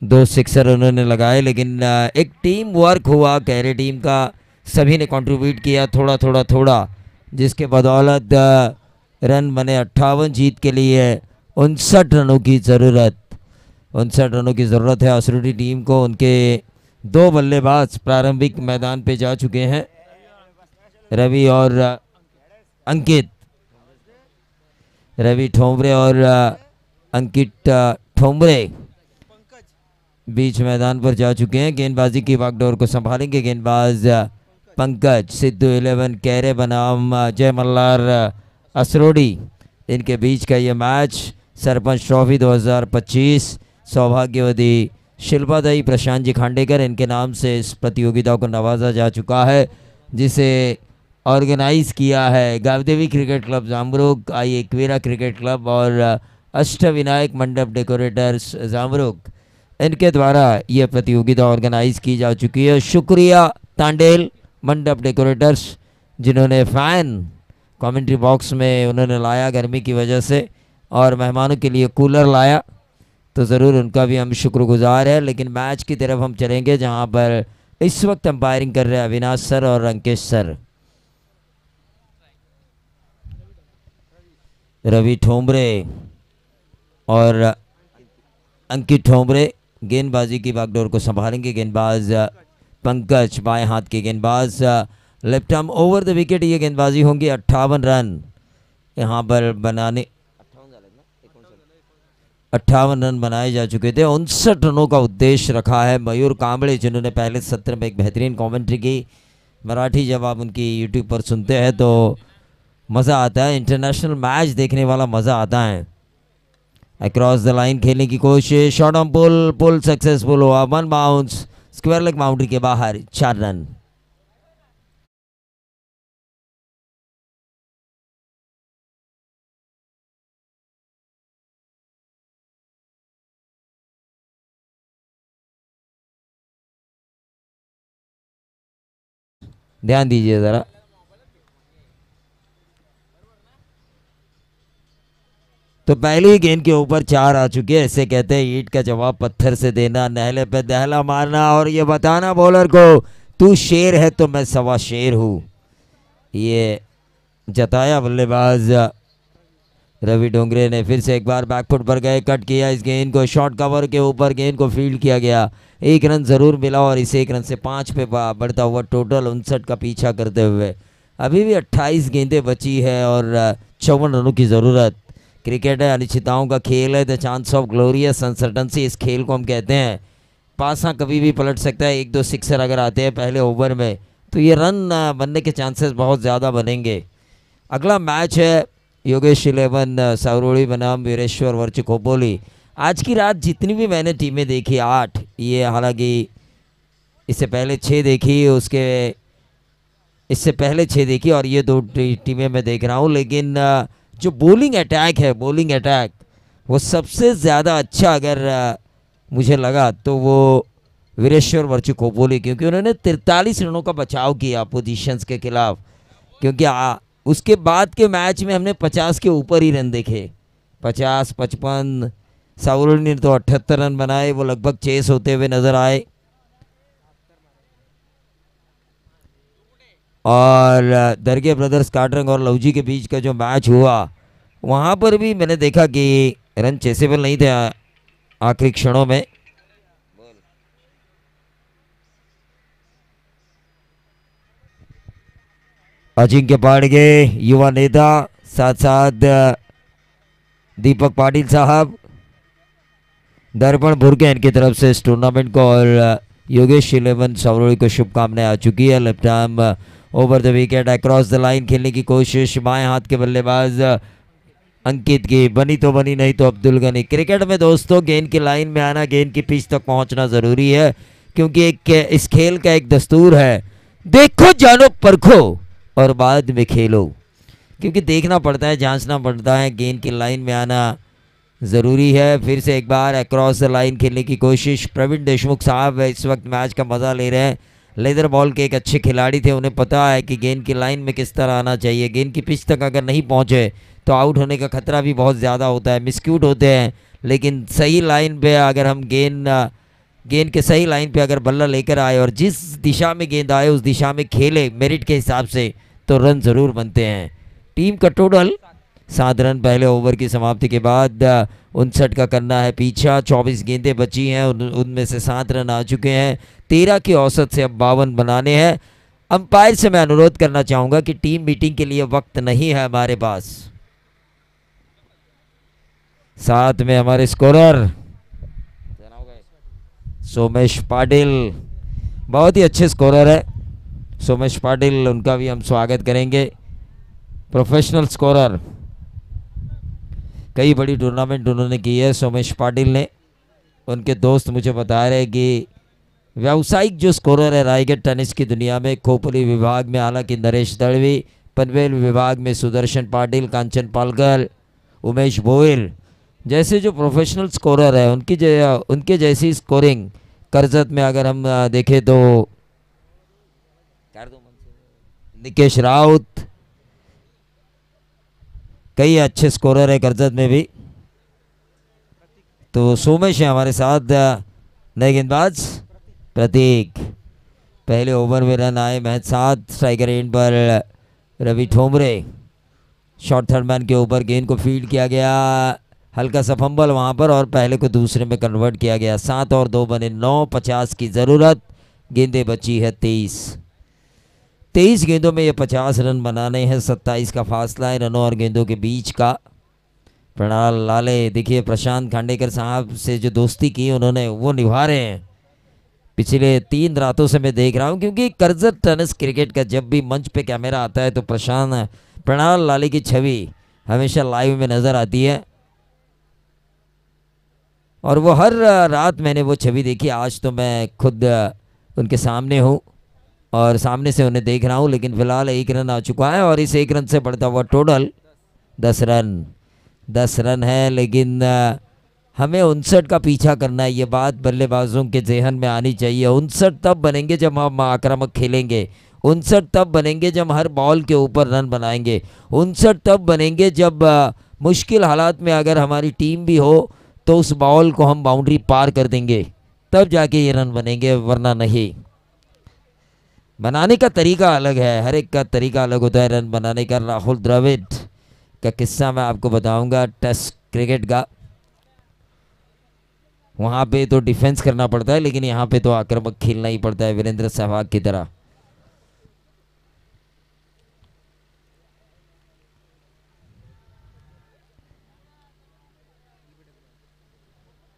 2 सिक्सर उन्होंने लगाए. लेकिन एक टीम वर्क हुआ कैरे टीम का. सभी ने कंट्रीब्यूट किया थोड़ा, जिसके बदौलत रन बने 58 जीत के लिए 59 रनों की ज़रूरत. 59 रनों की ज़रूरत है असरूडी टीम को. उनके 2 बल्लेबाज प्रारंभिक मैदान पे जा चुके हैं, रवि और अंकित. रवि ठोंबरे और अंकित ठोंबरे बीच मैदान पर जा चुके हैं. गेंदबाजी की बागडोर को संभालेंगे गेंदबाज पंकज. सिद्धू 11 कैरे बनाम जय मल्लार असरोडी, इनके बीच का ये मैच सरपंच ट्रॉफी 2025 सौभाग्यवती शिल्पादाई प्रशांत जी खांडेकर इनके नाम से इस प्रतियोगिता को नवाजा जा चुका है, जिसे ऑर्गेनाइज किया है गावदेवी क्रिकेट क्लब जामरुक, आई एकवीरा क्रिकेट क्लब और अष्टविनायक मंडप डेकोरेटर्स जामरुक, इनके द्वारा यह प्रतियोगिता ऑर्गेनाइज की जा चुकी है. शुक्रिया तांडेल मंडप डेकोरेटर्स, जिन्होंने फ़ैन कमेंट्री बॉक्स में उन्होंने लाया गर्मी की वजह से, और मेहमानों के लिए कूलर लाया, तो ज़रूर उनका भी हम शुक्रगुजार है. लेकिन मैच की तरफ हम चलेंगे जहां पर इस वक्त अंपायरिंग कर रहे हैं अविनाश सर और अंकेश सर. रवि ठोंबरे और अंकित ठोंबरे गेंदबाजी की बागडोर को संभालेंगे. गेंदबाज पंकज बाएं हाथ के गेंदबाज, left arm over the wicket ये गेंदबाजी होंगी. 58 रन यहाँ पर बनाने 58 रन बनाए जा चुके थे. 59 रनों का उद्देश्य रखा है. मयूर कांबळे, जिन्होंने पहले सत्र में एक बेहतरीन कमेंट्री की, मराठी जब आप उनकी यूट्यूब पर सुनते हैं तो मज़ा आता है. इंटरनेशनल मैच देखने वाला मज़ा आता है. अक्रॉस द लाइन खेलने की कोशिश, शॉट ऑन पुल सक्सेसफुल हुआ. 1 बाउंस, स्क्वायर लेग बाउंड्री के बाहर 4 रन। ध्यान दीजिए जरा। तो पहली ही गेंद के ऊपर 4 आ चुके हैं। ऐसे कहते हैं ईंट का जवाब पत्थर से देना, नहले पे दहला मारना और ये बताना बॉलर को तू शेर है तो मैं सवा शेर हूँ। ये जताया बल्लेबाज रवि डोंगरे ने। फिर से एक बार बैकफुट पर गए, कट किया इस गेंद को, शॉर्ट कवर के ऊपर गेंद को फील्ड किया गया। 1 रन ज़रूर मिला और इस 1 रन से 5 पे बढ़ता हुआ टोटल 59 का पीछा करते हुए अभी भी 28 गेंदें बची है और 54 रनों की ज़रूरत। क्रिकेट है, अनिश्चितताओं का खेल है, द चांस ऑफ ग्लोरियस अनसर्टनसी इस खेल को हम कहते हैं। पासा कभी भी पलट सकता है। 1-2 सिक्सर अगर आते हैं पहले ओवर में तो ये रन बनने के चांसेस बहुत ज़्यादा बनेंगे। अगला मैच है योगेश 11 सावरोड़ी बनाम वीरेश्वर वर्ची खोपोली। आज की रात जितनी भी मैंने टीमें देखी 8, ये हालांकि इससे पहले 6 देखी, इससे पहले 6 देखी और ये 2 टीमें मैं देख रहा हूँ, लेकिन जो बॉलिंग अटैक है, बॉलिंग अटैक वो सबसे ज़्यादा अच्छा अगर मुझे लगा तो वो वीरेश्वर वर्ची खोपोली, क्योंकि उन्होंने 43 रनों का बचाव किया पोजीशंस के खिलाफ। क्योंकि उसके बाद के मैच में हमने 50 के ऊपर ही रन देखे, 50, 55। सावरोड़ी ने तो 78 रन बनाए, वो लगभग चेस होते हुए नजर आए। और दरगे ब्रदर्स काटरंग और लवजी के बीच का जो मैच हुआ वहाँ पर भी मैंने देखा कि रन चेसेबल नहीं थे आखिरी क्षणों में। अजिंक्य पाड़गे युवा नेता, साथ साथ दीपक पाटिल साहब, दर्पण भुरकेन की तरफ से इस टूर्नामेंट को और योगेश 11 सावरोड़ी को शुभकामनाएं आ चुकी है। Left arm over the wicket across the line खेलने की कोशिश, बाएं हाथ के बल्लेबाज अंकित की, बनी तो बनी नहीं तो अब्दुल गनी। क्रिकेट में दोस्तों गेंद की लाइन में आना, गेंद की पिच तक पहुंचना ज़रूरी है, क्योंकि इस खेल का एक दस्तूर है, देखो जानो परखो और बाद में खेलो। क्योंकि देखना पड़ता है, जांचना पड़ता है, गेंद की लाइन में आना ज़रूरी है। फिर से एक बार अक्रॉस द लाइन खेलने की कोशिश। प्रवीण देशमुख साहब इस वक्त मैच का मज़ा ले रहे हैं। लेदर बॉल के एक अच्छे खिलाड़ी थे, उन्हें पता है कि गेंद की लाइन में किस तरह आना चाहिए। गेंद की पिच तक अगर नहीं पहुंचे तो आउट होने का खतरा भी बहुत ज़्यादा होता है, मिसक्यूट होते हैं। लेकिन सही लाइन पे अगर हम गेंद के सही लाइन पे अगर बल्ला लेकर आए और जिस दिशा में गेंद आए उस दिशा में खेले मेरिट के हिसाब से, तो रन ज़रूर बनते हैं। टीम का टोटल 7 रन पहले ओवर की समाप्ति के बाद 59 का करना है पीछा। 24 गेंदें बची हैं, उनमें से 7 रन आ चुके हैं। 13 की औसत से अब 52 बनाने हैं। अंपायर से मैं अनुरोध करना चाहूँगा कि टीम मीटिंग के लिए वक्त नहीं है हमारे पास। साथ में हमारे स्कोरर सोमेश पाटिल, बहुत ही अच्छे स्कोरर है सोमेश पाटिल, उनका भी हम स्वागत करेंगे। प्रोफेशनल स्कोरर, कई बड़ी टूर्नामेंट उन्होंने की है सोमेश पाटिल ने। उनके दोस्त मुझे बता रहे हैं कि व्यावसायिक जो स्कोरर है रायगढ़ टेनिस की दुनिया में, खोपली विभाग में हालांकि नरेश दड़वी, पनवेल विभाग में सुदर्शन पाटिल, कांचन पालकर, उमेश भोइल जैसे जो प्रोफेशनल स्कोरर है, उनके जैसी स्कोरिंग करजत में अगर हम देखें तो निकेश राउत, कई अच्छे स्कोरर है करजत में भी। तो सोमेश है हमारे साथ। नए गेंदबाज प्रतीक, पहले ओवर में रन आए महज 7। स्ट्राइकर एंड पर रवि ठोमरे, शॉर्ट थर्ड मैन के ऊपर गेंद को फील्ड किया गया, हल्का सा फंबल वहां पर और पहले को दूसरे में कन्वर्ट किया गया। 7 और 2 बने 9, 50 की ज़रूरत। गेंदें बची है 23 गेंदों में ये 50 रन बनाने हैं। 27 का फासला है रनों और गेंदों के बीच का। प्रणाल लाले, देखिए प्रशांत खांडेकर साहब से जो दोस्ती की उन्होंने वो निभा रहे हैं पिछले 3 रातों से मैं देख रहा हूं, क्योंकि करजत टेनिस क्रिकेट का जब भी मंच पे कैमरा आता है तो प्रणाल लाले की छवि हमेशा लाइव में नज़र आती है और वो हर रात मैंने वो छवि देखी। आज तो मैं खुद उनके सामने हूँ और सामने से उन्हें देख रहा हूँ, लेकिन फिलहाल 1 रन आ चुका है और इस 1 रन से बढ़ता हुआ टोटल 10 रन। 10 रन है, लेकिन हमें 59 का पीछा करना है। ये बात बल्लेबाजों के जहन में आनी चाहिए। 59 तब बनेंगे जब हम आक्रामक खेलेंगे। 59 तब बनेंगे जब हर बॉल के ऊपर रन बनाएंगे। 59 तब बनेंगे जब मुश्किल हालात में अगर हमारी टीम भी हो तो उस बॉल को हम बाउंड्री पार कर देंगे, तब जाके ये रन बनेंगे, वरना नहीं। बनाने का तरीका अलग है, हर एक का तरीका अलग होता है रन बनाने का। राहुल द्रविड़ का किस्सा मैं आपको बताऊंगा टेस्ट क्रिकेट का। वहाँ पे तो डिफेंस करना पड़ता है, लेकिन यहाँ पे तो आक्रामक खेलना ही पड़ता है, वीरेंद्र सहवाग की तरह।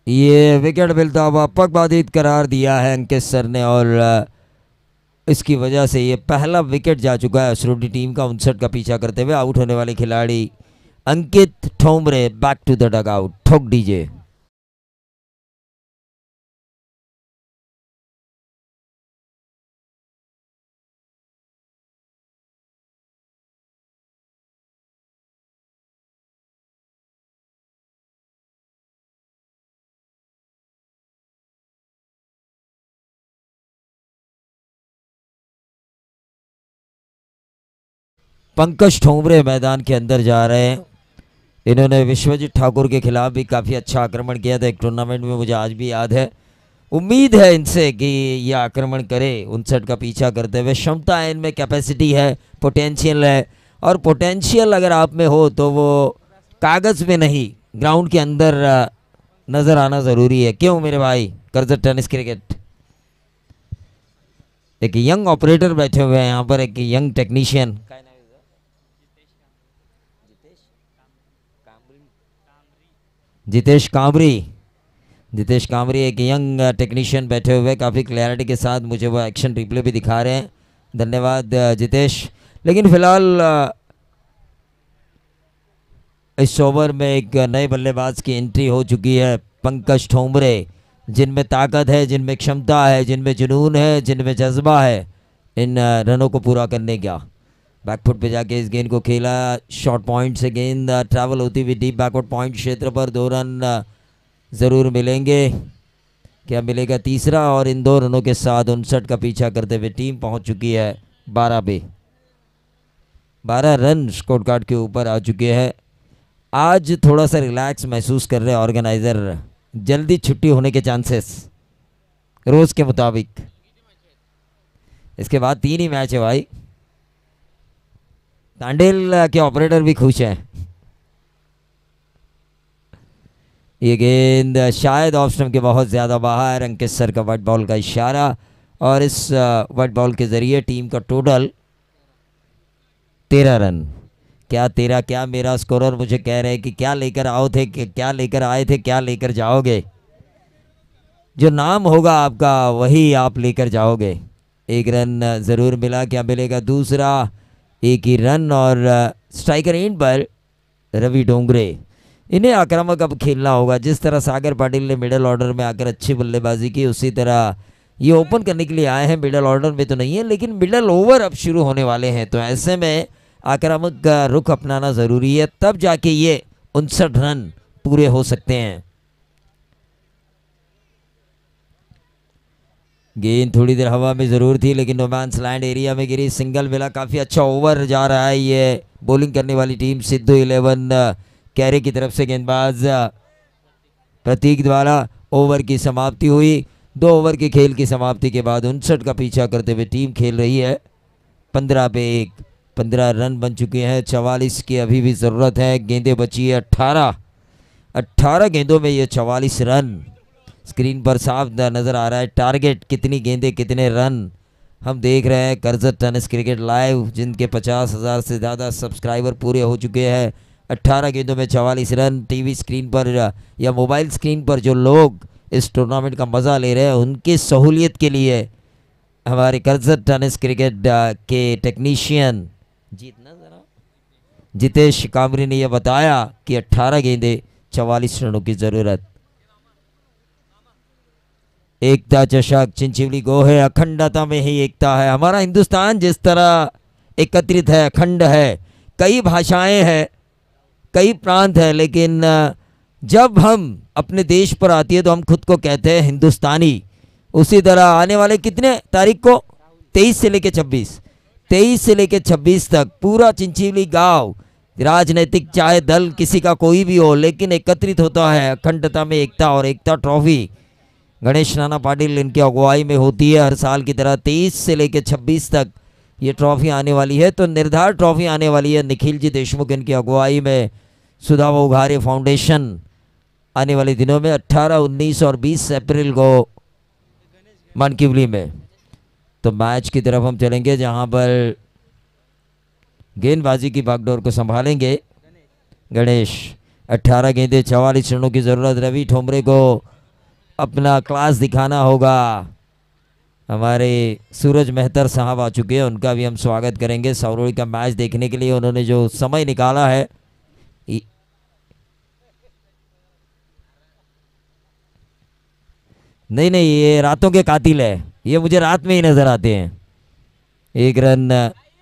ये विकेट मिलता हुआ पगबाधित करार दिया है अंकित सर ने, और इसकी वजह से ये पहला विकेट जा चुका है श्रोडी टीम का 59 का पीछा करते हुए। आउट होने वाले खिलाड़ी Ankit Thomre, back to the dugout. ठोक दीजिए। पंकज ठोमरे मैदान के अंदर जा रहे हैं। इन्होंने विश्वजीत ठाकुर के खिलाफ भी काफ़ी अच्छा आक्रमण किया था एक टूर्नामेंट में, मुझे आज भी याद है। उम्मीद है इनसे कि ये आक्रमण करे 59 का पीछा करते हुए। क्षमता है इनमें, कैपेसिटी है, पोटेंशियल है, और पोटेंशियल अगर आप में हो तो वो कागज़ में नहीं, ग्राउंड के अंदर नज़र आना ज़रूरी है। क्यों मेरे भाई? Karjat tennis cricket. एक यंग ऑपरेटर बैठे हुए हैं यहाँ पर, एक यंग टेक्नीशियन। जितेश कामरी। जितेश कामरी एक यंग टेक्नीशियन बैठे हुए, काफ़ी क्लैरिटी के साथ मुझे वो एक्शन रिप्ले भी दिखा रहे हैं। धन्यवाद जितेश। लेकिन फिलहाल इस ओवर में एक नए बल्लेबाज की एंट्री हो चुकी है, पंकज ठोमरे, जिनमें ताकत है, जिनमें क्षमता है, जिनमें जुनून है, जिनमें जज्बा है इन रनों को पूरा करने का। बैकफुट पे जाके इस गेंद को खेला, शॉर्ट पॉइंट से गेंद ट्रैवल होती हुई डीप बैकवर्ड पॉइंट क्षेत्र पर 2 रन ज़रूर मिलेंगे। क्या मिलेगा तीसरा? और इन 2 रनों के साथ 59 का पीछा करते हुए टीम पहुंच चुकी है 12 पे। 12 रन स्कोर कार्ड के ऊपर आ चुके हैं। आज थोड़ा सा रिलैक्स महसूस कर रहे हैं ऑर्गेनाइज़र, जल्दी छुट्टी होने के चांसेस रोज़ के मुताबिक। इसके बाद 3 ही मैच है भाई। तांडेल के ऑपरेटर भी खुश हैं। ये गेंद शायद ऑफ स्टंप के बहुत ज़्यादा बाहर। अंकित सर का वाइट बॉल का इशारा, और इस वाइट बॉल के ज़रिए टीम का टोटल 13 रन। क्या 13? क्या मेरा स्कोरर मुझे कह रहे हैं कि क्या लेकर आओ थे, कि क्या लेकर आए थे, क्या लेकर जाओगे? जो नाम होगा आपका वही आप लेकर जाओगे। 1 रन ज़रूर मिला। क्या मिलेगा दूसरा? 1 ही रन, और स्ट्राइकर एंड पर रवि डोंगरे। इन्हें आक्रामक अब खेलना होगा। जिस तरह सागर पाटिल ने मिडल ऑर्डर में आकर अच्छी बल्लेबाजी की, उसी तरह ये ओपन करने के लिए आए हैं। मिडल ऑर्डर में तो नहीं है, लेकिन मिडल ओवर अब शुरू होने वाले हैं, तो ऐसे में आक्रामक का रुख अपनाना ज़रूरी है, तब जाके ये 59 रन पूरे हो सकते हैं। गेंद थोड़ी देर हवा में ज़रूर थी, लेकिन रोमांस लैंड एरिया में गिरी, सिंगल मिला। काफ़ी अच्छा ओवर जा रहा है ये बॉलिंग करने वाली टीम सिद्धू 11 कैरे की तरफ से। गेंदबाज प्रतीक द्वारा ओवर की समाप्ति हुई। 2 ओवर के खेल की समाप्ति के बाद 59 का पीछा करते हुए टीम खेल रही है 15 पे 1। 15 रन बन चुके हैं, 44 की अभी भी ज़रूरत है। गेंदें बची है 18 गेंदों में ये 44 रन। स्क्रीन पर साफ नज़र आ रहा है टारगेट, कितनी गेंदें कितने रन। हम देख रहे हैं कर्जत टेनिस क्रिकेट लाइव, जिनके 50,000 से ज़्यादा सब्सक्राइबर पूरे हो चुके हैं। 18 गेंदों में 44 रन। टीवी स्क्रीन पर या मोबाइल स्क्रीन पर जो लोग इस टूर्नामेंट का मज़ा ले रहे हैं, उनकी सहूलियत के लिए हमारे कर्जत टेनिस क्रिकेट के टेक्नीशियन जितेश कामरी ने यह बताया कि 18 गेंदें 44 रनों की ज़रूरत। एकता चषक चिंचिवली गो है, अखंडता में ही एकता है। हमारा हिंदुस्तान जिस तरह एकत्रित है, अखंड है, कई भाषाएं हैं, कई प्रांत है, लेकिन जब हम अपने देश पर आती है तो हम खुद को कहते हैं हिंदुस्तानी। उसी तरह आने वाले कितने तारीख को 23 से लेकर 26 तक पूरा चिंचिवली गांव, राजनीतिक चाहे दल किसी का कोई भी हो, लेकिन एकत्रित होता है अखंडता में एकता। और एकता ट्रॉफी गणेश नाना पाटिल इनकी अगुवाई में होती है हर साल की तरह। 23 से लेकर 26 तक ये ट्रॉफी आने वाली है। तो निर्धार ट्रॉफी आने वाली है निखिल जी देशमुख इनकी अगुवाई में, सुधा उघारे फाउंडेशन, आने वाले दिनों में 18, 19 और 20 अप्रैल को मानकिवली में। तो मैच की तरफ हम चलेंगे जहां पर गेंदबाजी की बागडोर को संभालेंगे गणेश। 18 गेंदे 44 रनों की ज़रूरत। रवि ठोमरे को अपना क्लास दिखाना होगा। हमारे सूरज मेहतर साहब आ चुके हैं, उनका भी हम स्वागत करेंगे सावरोली का मैच देखने के लिए। उन्होंने जो समय निकाला है, नहीं ये रातों के कातिल है, ये मुझे रात में ही नजर आते हैं। एक रन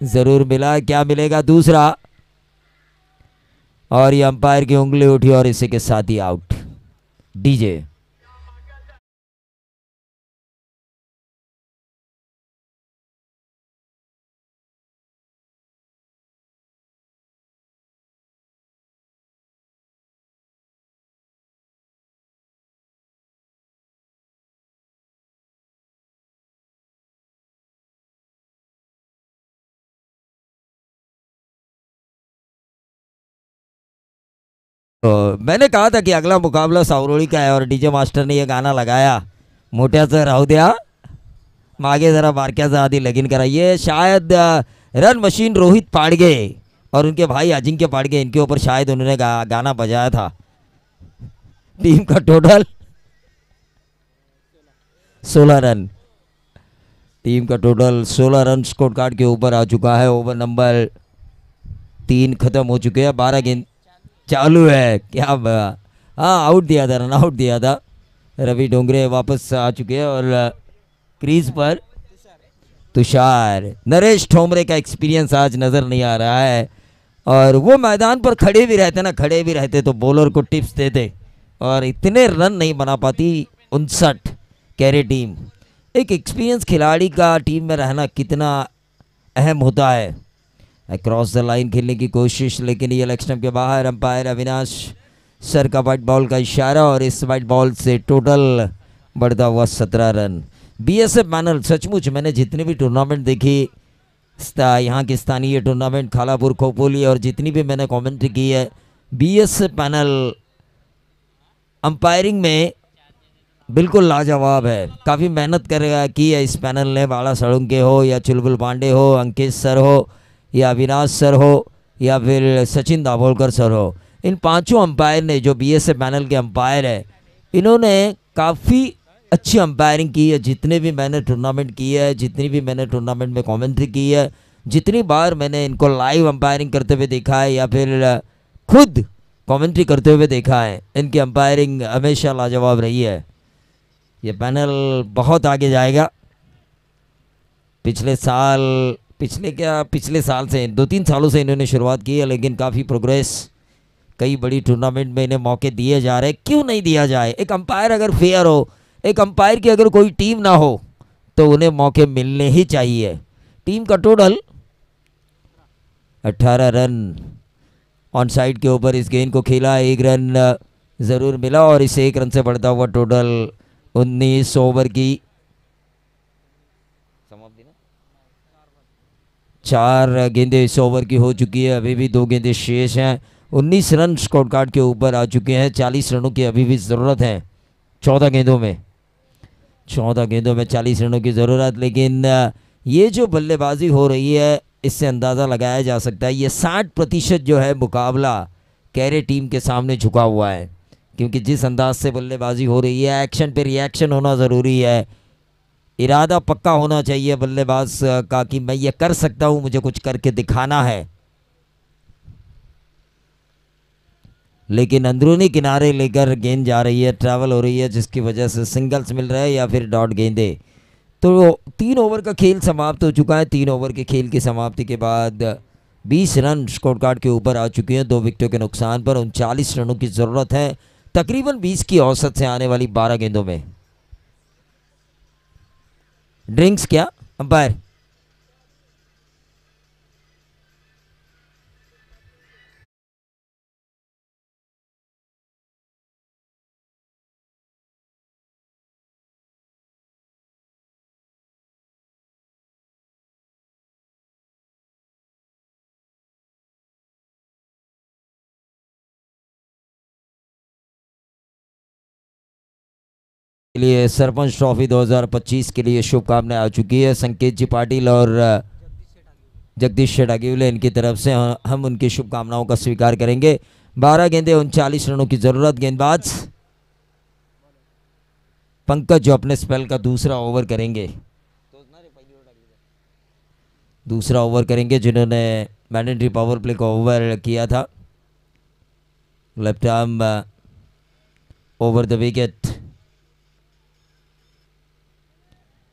जरूर मिला, क्या मिलेगा दूसरा, और ये अंपायर की उंगली उठी और इसी के साथ ही आउट। डीजे तो मैंने कहा था कि अगला मुकाबला सावरोली का है, और डीजे मास्टर ने यह गाना लगाया, मोठ्याचं राहू द्या मागे जरा बारक्याचा आधी लगीन करा। ये शायद रन मशीन रोहित पाड़गे और उनके भाई अजिंक्य पाड़गे, इनके ऊपर शायद उन्होंने गाना बजाया था। टीम का टोटल 16 रन, टीम का टोटल 16 रन स्कोर कार्ड के ऊपर आ चुका है। ओवर नंबर 3 खत्म हो चुके हैं, 12 गेंद चालू है। क्या हाँ, आउट दिया था, रन आउट दिया था। रवि डोंगरे वापस आ चुके हैं और क्रीज पर तुषार। नरेश ठोमरे का एक्सपीरियंस आज नज़र नहीं आ रहा है, और वो मैदान पर खड़े भी रहते तो बॉलर को टिप्स देते, और इतने रन नहीं बना पाती 59 कैरे टीम। एक एक्सपीरियंस खिलाड़ी का टीम में रहना कितना अहम होता है। क्रॉस द लाइन खेलने की कोशिश, लेकिन ये लेग स्टंप के बाहर। अंपायर अविनाश सर का वाइट बॉल का इशारा, और इस वाइट बॉल से टोटल बढ़ता हुआ 17 रन। बीएसएफ पैनल, सचमुच मैंने जितनी भी टूर्नामेंट देखी, यहाँ की स्थानीय टूर्नामेंट खालापुर खोपोली, और जितनी भी मैंने कमेंट्री की है, बीएसएफ पैनल अंपायरिंग में बिल्कुल लाजवाब है। काफ़ी मेहनत की है इस पैनल ने, बाला सड़ुंके हो या चुलबुल पांडे हो, अंकित सर हो या अविनाश सर हो या फिर सचिन दाभोलकर सर हो, इन पांचों अंपायर ने, जो बीएसएफ पैनल के अंपायर है, इन्होंने काफ़ी अच्छी अंपायरिंग की है। जितने भी मैंने टूर्नामेंट की है, जितनी भी मैंने टूर्नामेंट में कमेंट्री की है, जितनी बार मैंने इनको लाइव अंपायरिंग करते हुए देखा है या फिर खुद कमेंट्री करते हुए देखा है, इनकी अंपायरिंग हमेशा लाजवाब रही है। ये पैनल बहुत आगे जाएगा। पिछले साल से 2-3 सालों से इन्होंने शुरुआत की है, लेकिन काफ़ी प्रोग्रेस, कई बड़ी टूर्नामेंट में इन्हें मौके दिए जा रहे हैं। क्यों नहीं दिया जाए? एक अंपायर अगर फेयर हो, एक अंपायर की अगर कोई टीम ना हो, तो उन्हें मौके मिलने ही चाहिए। टीम का टोटल 18 रन ऑन साइड के ऊपर इस गेंद को खेला, 1 रन ज़रूर मिला, और इस 1 रन से बढ़ता हुआ टोटल 19 ओवर की 4 गेंदें इस ओवर की हो चुकी है। अभी भी 2 गेंदें शेष हैं। 19 रन स्कोर कार्ड के ऊपर आ चुके हैं। 40 रनों की अभी भी ज़रूरत है 14 गेंदों में 40 रनों की ज़रूरत। लेकिन ये जो बल्लेबाजी हो रही है, इससे अंदाज़ा लगाया जा सकता है ये 60% जो है मुकाबला कैरे टीम के सामने झुका हुआ है, क्योंकि जिस अंदाज से बल्लेबाजी हो रही है, एक्शन पे रिएक्शन होना ज़रूरी है। इरादा पक्का होना चाहिए बल्लेबाज का कि मैं ये कर सकता हूँ, मुझे कुछ करके दिखाना है। लेकिन अंदरूनी किनारे लेकर गेंद जा रही है, ट्रैवल हो रही है, जिसकी वजह से सिंगल्स मिल रहे हैं या फिर डॉट गेंदे। तो 3 ओवर का खेल समाप्त हो चुका है। 3 ओवर के खेल की समाप्ति के बाद 20 रन स्कोर कार्ड के ऊपर आ चुके हैं 2 विकेटों के नुकसान पर। 39 रनों की ज़रूरत है तकरीबन 20 की औसत से आने वाली 12 गेंदों में। ड्रिंक्स क्या अंपायर? के लिए सरपंच ट्रॉफी 2025 के लिए शुभकामनाएं आ चुकी है संकेत जी पाटिल और जगदीश शेटागिवले, इनकी तरफ से हम उनकी शुभकामनाओं का स्वीकार करेंगे। 12 गेंदे 39 रनों की जरूरत। गेंदबाज पंकज जो अपने स्पेल का दूसरा ओवर करेंगे, जिन्होंने मैंडेटरी पावर प्ले का ओवर किया था। Left arm over the wicket,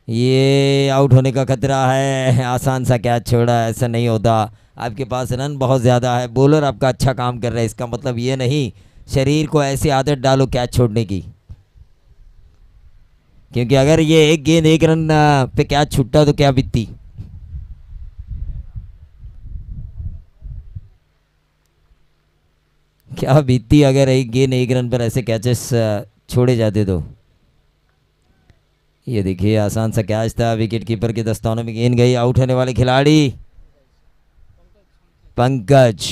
ये आउट होने का खतरा है। आसान सा कैच छोड़ा, ऐसा नहीं होता। आपके पास रन बहुत ज़्यादा है, बॉलर आपका अच्छा काम कर रहा है, इसका मतलब ये नहीं शरीर को ऐसी आदत डालो कैच छोड़ने की, क्योंकि अगर ये एक गेंद 1 रन पे कैच छूटता तो क्या बीतती। क्या बीतती अगर एक गेंद 1 रन पर ऐसे कैचेस छोड़े जाते तो। ये देखिए आसान सा कैच था, विकेट कीपर के दस्तानों में गेंद गई। आउट होने वाले खिलाड़ी पंकज।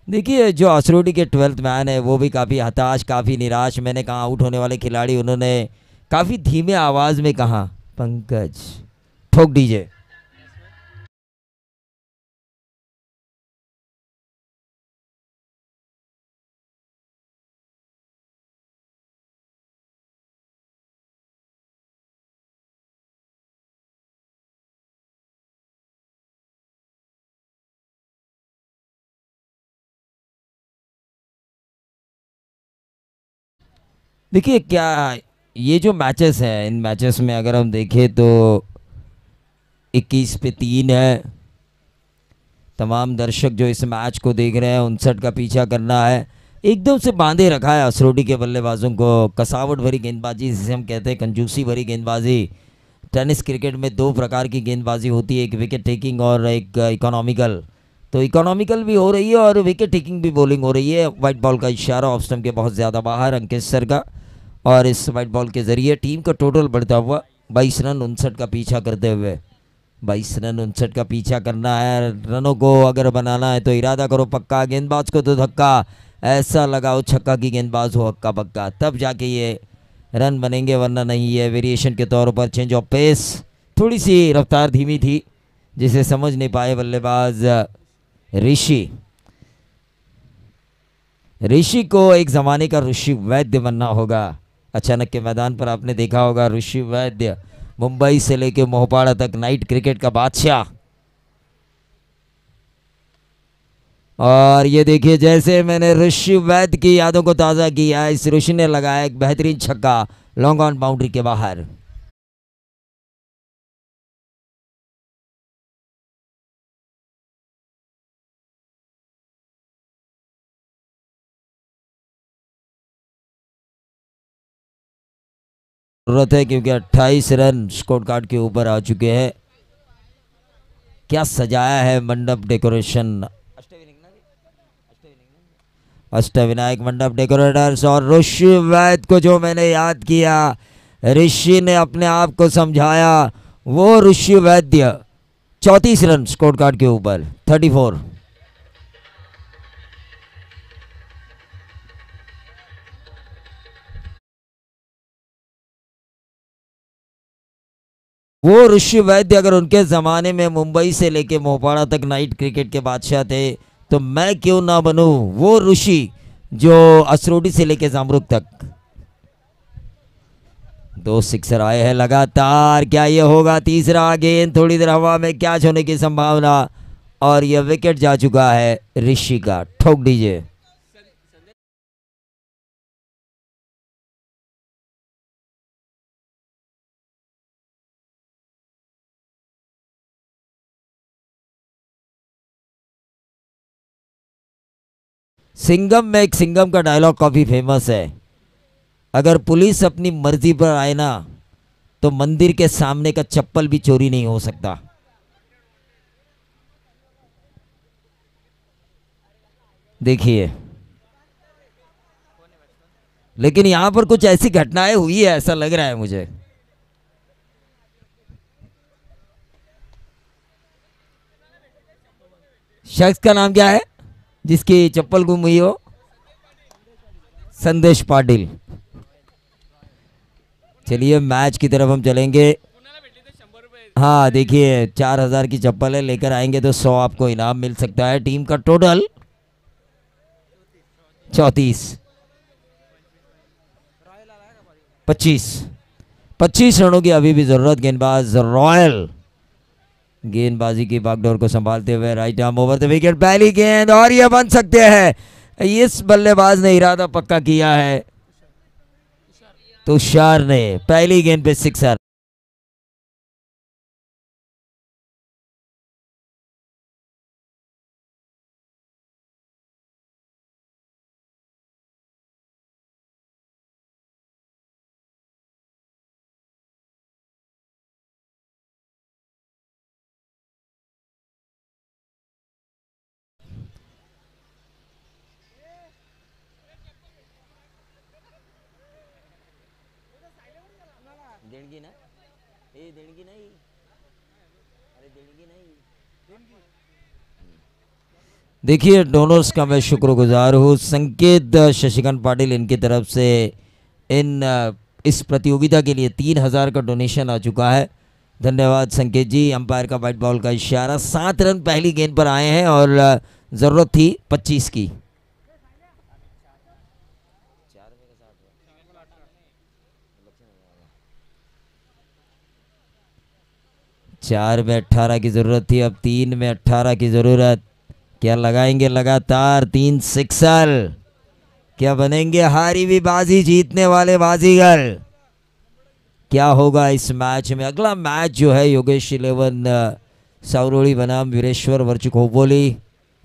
देखिए जो असरोटी के 12th मैन है वो भी काफ़ी हताश, काफ़ी निराश। मैंने कहा आउट होने वाले खिलाड़ी, उन्होंने काफ़ी धीमे आवाज़ में कहा पंकज। ठोक दीजिए। देखिए क्या ये जो मैचेस हैं, इन मैचेस में अगर हम देखें तो 21 पे 3 है। तमाम दर्शक जो इस मैच को देख रहे हैं 59 का पीछा करना है। एकदम से बांधे रखा है असरोटी के बल्लेबाजों को। कसावट भरी गेंदबाजी जिसे हम कहते हैं, कंजूसी भरी गेंदबाजी। टेनिस क्रिकेट में 2 प्रकार की गेंदबाजी होती है, एक विकेट टेकिंग और एक इकोनॉमिकल। तो इकोनॉमिकल भी हो रही है और विकेट टेकिंग भी बॉलिंग हो रही है। वाइट बॉल का इशारा ऑफ स्टंप के बहुत ज़्यादा बाहर अंकित सर का, और इस वाइट बॉल के ज़रिए टीम का टोटल बढ़ता हुआ 22 रन 59 का पीछा करते हुए। 22 रन 59 का पीछा करना है। रनों को अगर बनाना है तो इरादा करो पक्का, गेंदबाज को तो धक्का ऐसा लगाओ छक्का की गेंदबाज हो हक्का पक्का, तब जाके ये रन बनेंगे, वरना नहीं। है वेरिएशन के तौर पर चेंज ऑफ पेस, थोड़ी सी रफ्तार धीमी थी जिसे समझ नहीं पाए बल्लेबाज ऋषि को एक ज़माने का ऋषि वैद्य बनना होगा। अचानक के मैदान पर आपने देखा होगा ऋषि वैद्य, मुंबई से लेके मोहपाड़ा तक नाइट क्रिकेट का बादशाह। और ये देखिए जैसे मैंने ऋषि वैद्य की यादों को ताज़ा किया, इस ऋषि ने लगाया एक बेहतरीन छक्का लॉन्ग ऑन बाउंड्री के बाहर। जरूरत है क्योंकि 28 रन स्कोर कार्ड के ऊपर आ चुके हैं। क्या सजाया है मंडप डेकोरेशन, अष्टविनायक मंडप डेकोरेटर्स। और ऋषि वैद्य को जो मैंने याद किया, ऋषि ने अपने आप को समझाया, वो ऋषि वैद्य। 34 रन स्कोर कार्ड के ऊपर 34। वो ऋषि वैद्य अगर उनके ज़माने में मुंबई से लेके मोहपाड़ा तक नाइट क्रिकेट के बादशाह थे तो मैं क्यों ना बनूं वो ऋषि जो असरोटी से लेके जामरुक तक। 2 सिक्सर आए हैं लगातार। क्या ये होगा तीसरा? गेंद थोड़ी देर हवा में कैच होने की संभावना, और यह विकेट जा चुका है ऋषि का। ठोक दीजिए। सिंघम में एक सिंघम का डायलॉग काफी फेमस है, अगर पुलिस अपनी मर्जी पर आए ना तो मंदिर के सामने का चप्पल भी चोरी नहीं हो सकता। देखिए, लेकिन यहां पर कुछ ऐसी घटनाएं हुई है ऐसा लग रहा है मुझे। शख्स का नाम क्या है जिसकी चप्पल गुम हुई हो? संदेश पाटिल। चलिए मैच की तरफ हम चलेंगे। हाँ देखिए, 4000 की चप्पल है, लेकर आएंगे तो 100 आपको इनाम मिल सकता है। टीम का टोटल 34, 25 रनों की अभी भी जरूरत। गेंदबाज रॉयल गेंदबाजी की बागडोर को संभालते हुए right arm over the wicket, पहली गेंद और ये बन सकते हैं। इस बल्लेबाज ने इरादा पक्का किया है, तुषार ने पहली गेंद पे सिक्सर। देखिए डोनर्स का मैं शुक्रगुजार हूँ। संकेत शशिकांत पाटिल इनकी तरफ से इस प्रतियोगिता के लिए 3000 का डोनेशन आ चुका है। धन्यवाद संकेत जी। अंपायर का वाइट बॉल का इशारा। 7 रन पहली गेंद पर आए हैं और ज़रूरत थी 25 की। चार में 18 की ज़रूरत थी, अब 3 में 18 की ज़रूरत। क्या लगाएंगे लगातार 3 सिक्सर? क्या बनेंगे हारी भी बाजी जीतने वाले बाजीगर? क्या होगा इस मैच में? अगला मैच जो है योगेश 11 सावरोली बनाम वीरेश्वर वर्चू खोपोली।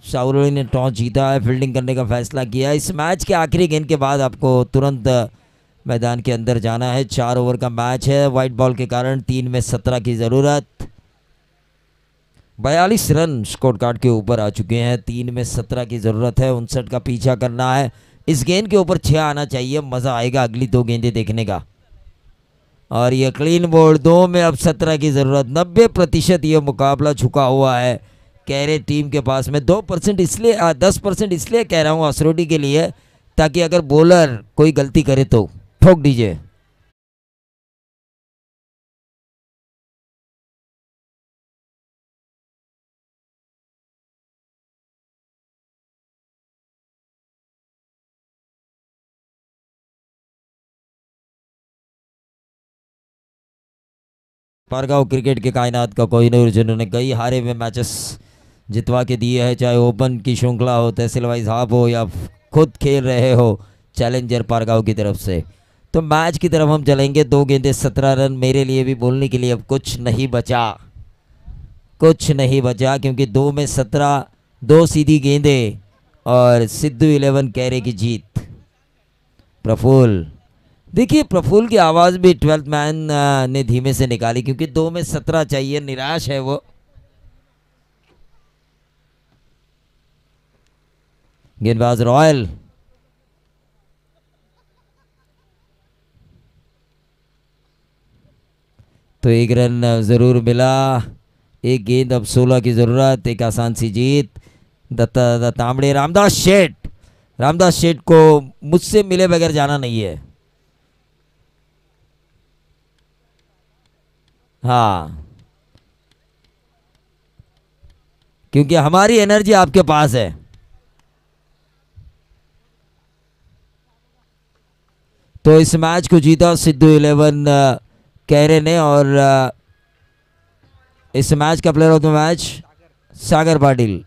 सावरोली ने टॉस जीता है, फील्डिंग करने का फैसला किया। इस मैच के आखिरी गेंद के बाद आपको तुरंत मैदान के अंदर जाना है। 4 ओवर का मैच है। वाइट बॉल के कारण 3 में 17 की ज़रूरत। 42 रन स्कोर कार्ड के ऊपर आ चुके हैं। 3 में 17 की ज़रूरत है। 59 का पीछा करना है। इस गेंद के ऊपर 6 आना चाहिए। मज़ा आएगा अगली 2 गेंदें देखने का। और ये क्लीन बोल्ड। 2 में अब 17 की ज़रूरत। 90% ये मुकाबला झुका हुआ है कैरे टीम के पास में। 2% इसलिए 10% इसलिए कह रहा हूँ असरोटी के लिए, ताकि अगर बॉलर कोई गलती करे तो ठोक दीजिए। पारगांव क्रिकेट के कायनात का कोहिनूर, जिन्होंने कई हारे हुए मैचेस जितवा के दिए हैं, चाहे ओपन की श्रृंखला हो, तहसील वाइज हाफ हो या खुद खेल रहे हो चैलेंजर पारगांव की तरफ से। तो मैच की तरफ हम चलेंगे। 2 गेंदें 17 रन। मेरे लिए भी बोलने के लिए अब कुछ नहीं बचा, कुछ नहीं बचा, क्योंकि 2 में 17, 2 सीधी गेंदें और सिद्धू 11 कैरे की जीत। प्रफुल्ल, देखिए प्रफुल्ल की आवाज़ भी 12th मैन ने धीमे से निकाली, क्योंकि 2 में 17 चाहिए। निराश है वो। गेंदबाज रॉयल, तो 1 रन ज़रूर मिला। 1 गेंद, अब 16 की ज़रूरत। एक आसान सी जीत। दत्ता तांबड़े, रामदास शेठ। रामदास शेठ को मुझसे मिले बगैर जाना नहीं है। हाँ, क्योंकि हमारी एनर्जी आपके पास है। तो इस मैच को जीता सिद्धू 11 कैरे ने, और इस मैच का player of the match Sagar Patil.